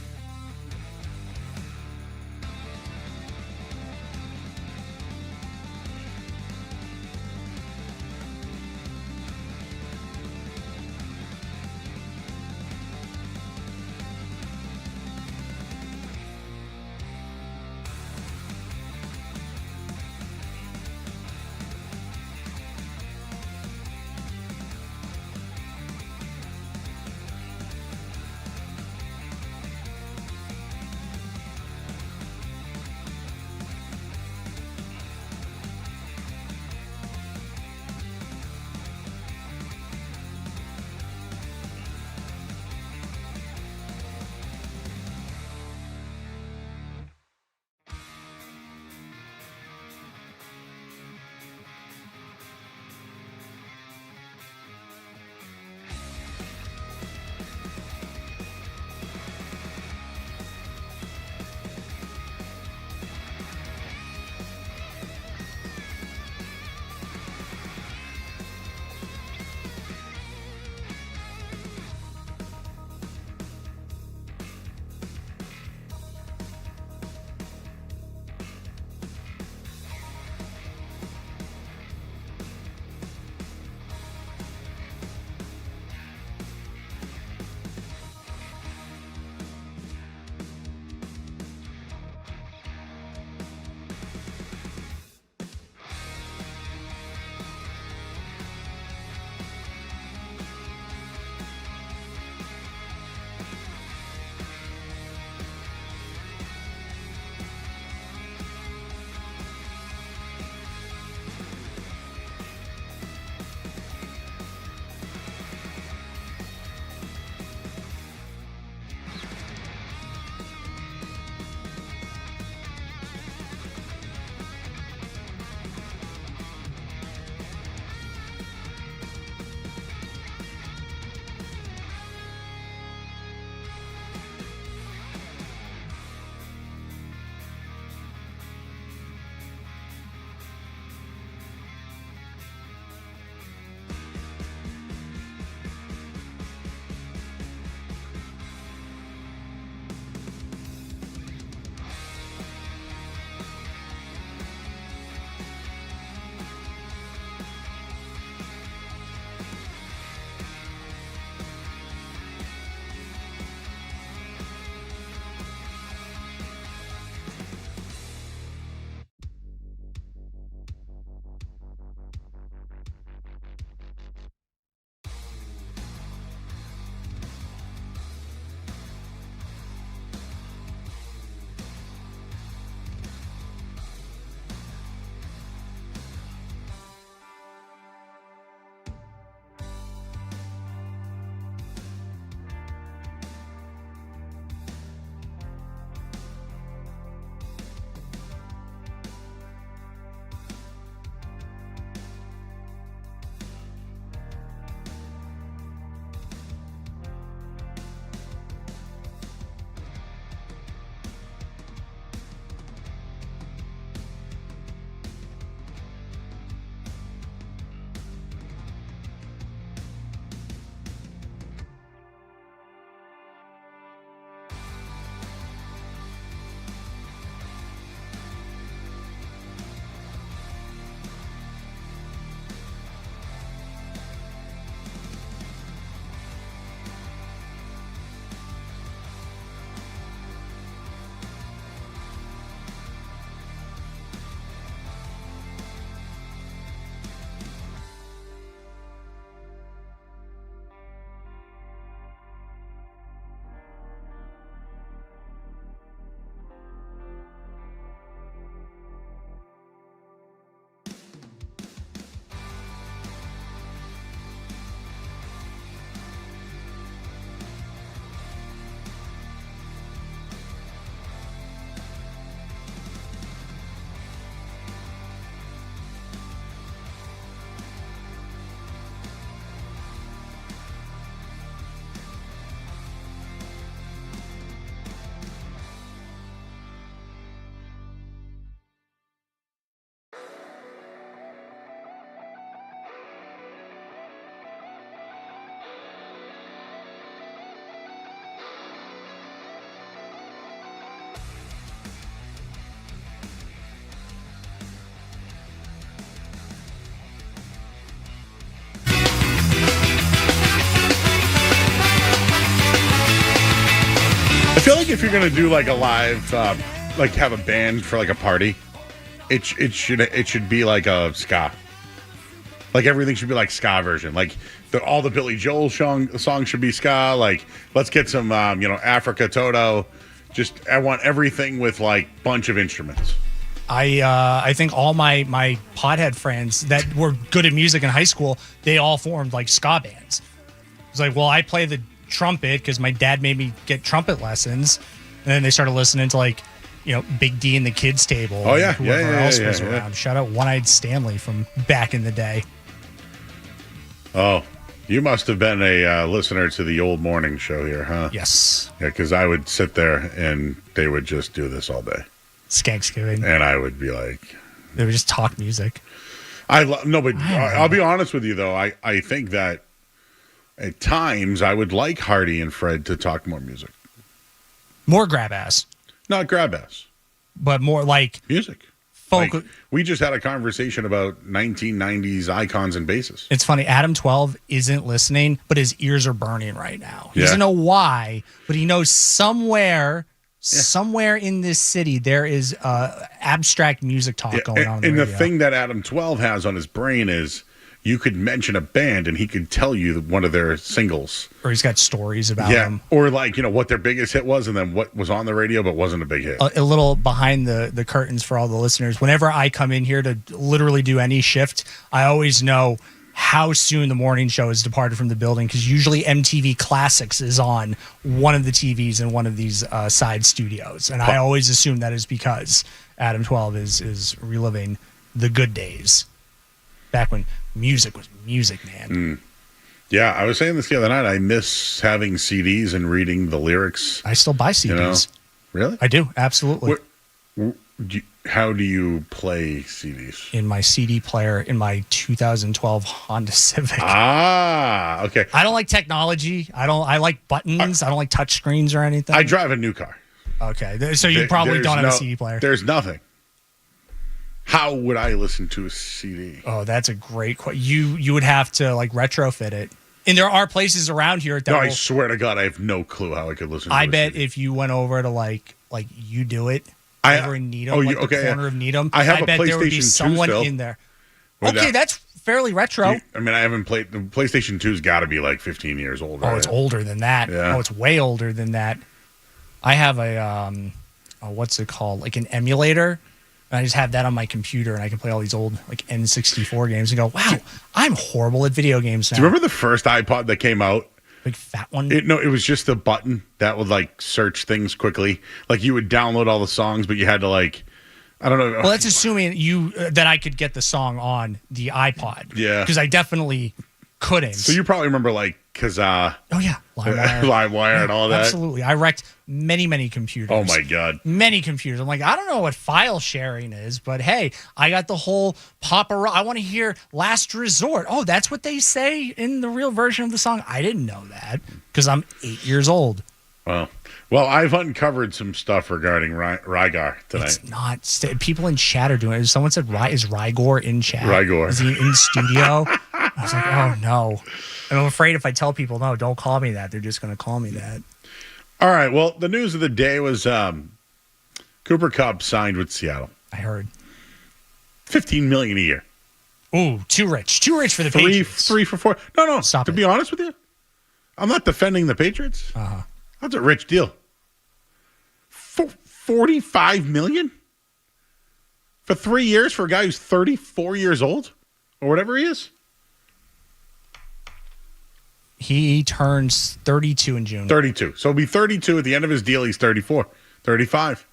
if you're gonna do like a live, like have a band for like a party, it should be like a ska. Like everything should be like ska version. Like all the Billy Joel songs should be ska. Like let's get some, Africa Toto. Just I want everything with like bunch of instruments. I think all my pothead friends that were good at music in high school, they all formed like ska bands. It's like, well, I play the trumpet because my dad made me get trumpet lessons, and then they started listening to like, Big D and the Kids Table. Oh yeah, whoever else was around. Shout out One-Eyed Stanley from back in the day. Oh, you must have been a listener to the old morning show here, huh? Yes. Yeah, because I would sit there and they would just do this all day. Skanksgiving. And I would be like... They would just talk music. I'll be honest with you, though. I think that at times I would like Hardy and Fred to talk more music. More grab ass. Not grab ass. But more like... Music. Folk. Like, we just had a conversation about 1990s icons and basses. It's funny. Adam 12 isn't listening, but his ears are burning right now. He doesn't know why, but he knows somewhere in this city there is abstract music talk going on. And the thing that Adam 12 has on his brain is you could mention a band and he could tell you one of their singles. Or he's got stories about them. Or like, what their biggest hit was and then what was on the radio but wasn't a big hit. A little behind the curtains for all the listeners. Whenever I come in here to literally do any shift, I always know how soon the morning show has departed from the building because usually MTV Classics is on one of the TVs in one of these side studios. And I always assume that is because Adam 12 is reliving the good days. Back when music was music, man. Yeah, I was saying this the other night. I miss having CDs and reading the lyrics. I still buy CDs. Really? I do, absolutely. How do you play CDs? In my CD player in my 2012 Honda Civic. Ah, okay. I don't like technology. I like buttons. I don't like touch screens or anything. I drive a new car. Okay, so you probably don't have a CD player. There's nothing. How would I listen to a CD? Oh, that's a great question. You would have to like retrofit it. And there are places around here that I swear to God, I have no clue how I could listen to I a bet CD. If you went over to like You Do It over in Needham, the corner of Needham, I bet there would be someone in there. Okay, that's fairly retro. I haven't played. The PlayStation 2's got to be like 15 years old. Oh, it's older than that. Yeah. Oh, it's way older than that. I have a what's it called? Like an emulator. And I just have that on my computer, and I can play all these old like N64 games and go, wow, I'm horrible at video games now. Do you remember the first iPod that came out? Big fat one? It was just a button that would like search things quickly. Like you would download all the songs, but you had to like, I don't know. Well, that's assuming that I could get the song on the iPod. Yeah. Because I definitely couldn't. So you probably remember like Kazaa. Oh, yeah. LimeWire and all that. Absolutely. I wrecked many computers. Oh, my God. Many computers. I'm like, I don't know what file sharing is, but hey, I got the whole I want to hear Last Resort. Oh, that's what they say in the real version of the song. I didn't know that because I'm 8 years old. Well, I've uncovered some stuff regarding Rygar tonight. It's not. People in chat are doing it. Someone said, is Rygor in chat? Rygor. Is he in studio? I was like, oh, no. And I'm afraid if I tell people, no, don't call me that, they're just going to call me that. All right. Well, the news of the day was Cooper Kupp signed with Seattle. I heard. $15 million a year. Ooh, too rich. Too rich for the Patriots. 3 for 4. No. Stop to be honest with you, I'm not defending the Patriots. Uh-huh. That's a rich deal. $45 million for 3 years for a guy who's 34 years old or whatever he is. He turns 32 in June. 32. So he'll be 32 at the end of his deal. He's 34. 35.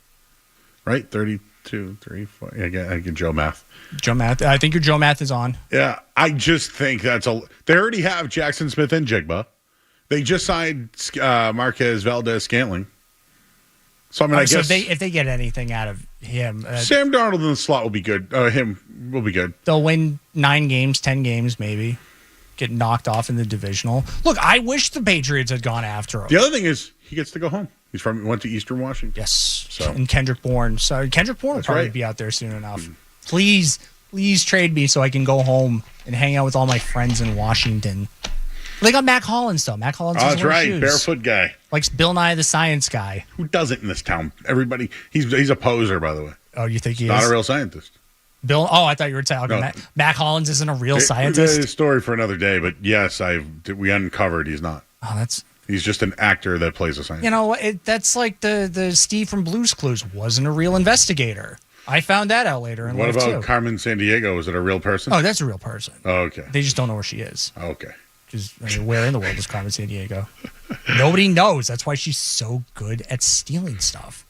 Right? 32, 34. Yeah, I get Joe Math. Joe Math. I think your Joe Math is on. Yeah, I just think that's they already have Jackson Smith and Jigba. They just signed Marquez Valdez-Scantling. So, I guess... if they get anything out of him... Sam Darnold in the slot will be good. Him will be good. They'll win 9 games, 10 games, maybe. Get knocked off in the divisional. Look, I wish the Patriots had gone after him. The other thing is he gets to go home. Went to Eastern Washington. Yes. So. And Kendrick Bourne. So Kendrick Bourne will probably be out there soon enough. Please trade me so I can go home and hang out with all my friends in Washington. They got Mac Hollins, though. Mac Hollins that's right. shoes. Barefoot guy. Like Bill Nye the Science Guy. Who doesn't in this town? Everybody. He's a poser, by the way. Oh, you think he is? Not a real scientist. Bill? Oh, I thought you were talking about Mac Hollins isn't a real scientist. It's a story for another day, but yes, we uncovered he's not. Oh, he's just an actor that plays a scientist. You know, that's like the Steve from Blue's Clues wasn't a real investigator. I found that out later in life, too. What about Carmen Sandiego? Is it a real person? Oh, that's a real person. Oh, okay. They just don't know where she is. Okay. Where in the world is Carmen Sandiego? Nobody knows. That's why she's so good at stealing stuff.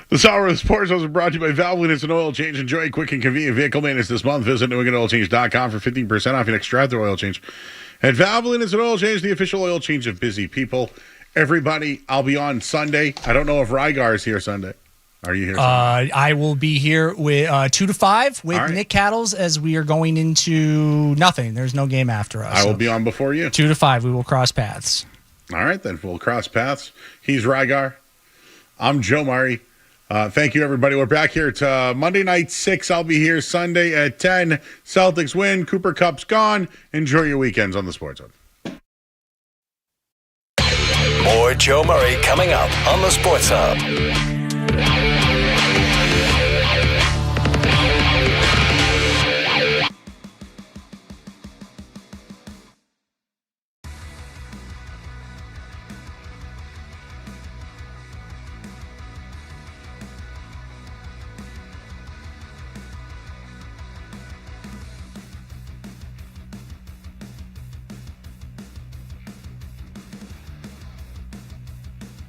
This hour of Sports was brought to you by Valvoline. It's an oil change. Enjoy quick and convenient vehicle maintenance this month. Visit NewEnglandOilChange.com for 15% off your next drive-through oil change. At Valvoline, it's an oil change, the official oil change of busy people. Everybody, I'll be on Sunday. I don't know if Rygar is here Sunday. Are you here Sunday? I will be here with 2 to 5 with Nick Cattles as we are going into nothing. There's no game after us. I will be on before you. 2 to 5. We will cross paths. All right, then. We'll cross paths. He's Rygar. I'm Joe Murray. Thank you, everybody. We're back here to Monday night 6. I'll be here Sunday at 10. Celtics win. Cooper Cup's gone. Enjoy your weekends on the Sports Hub. More Joe Murray coming up on the Sports Hub.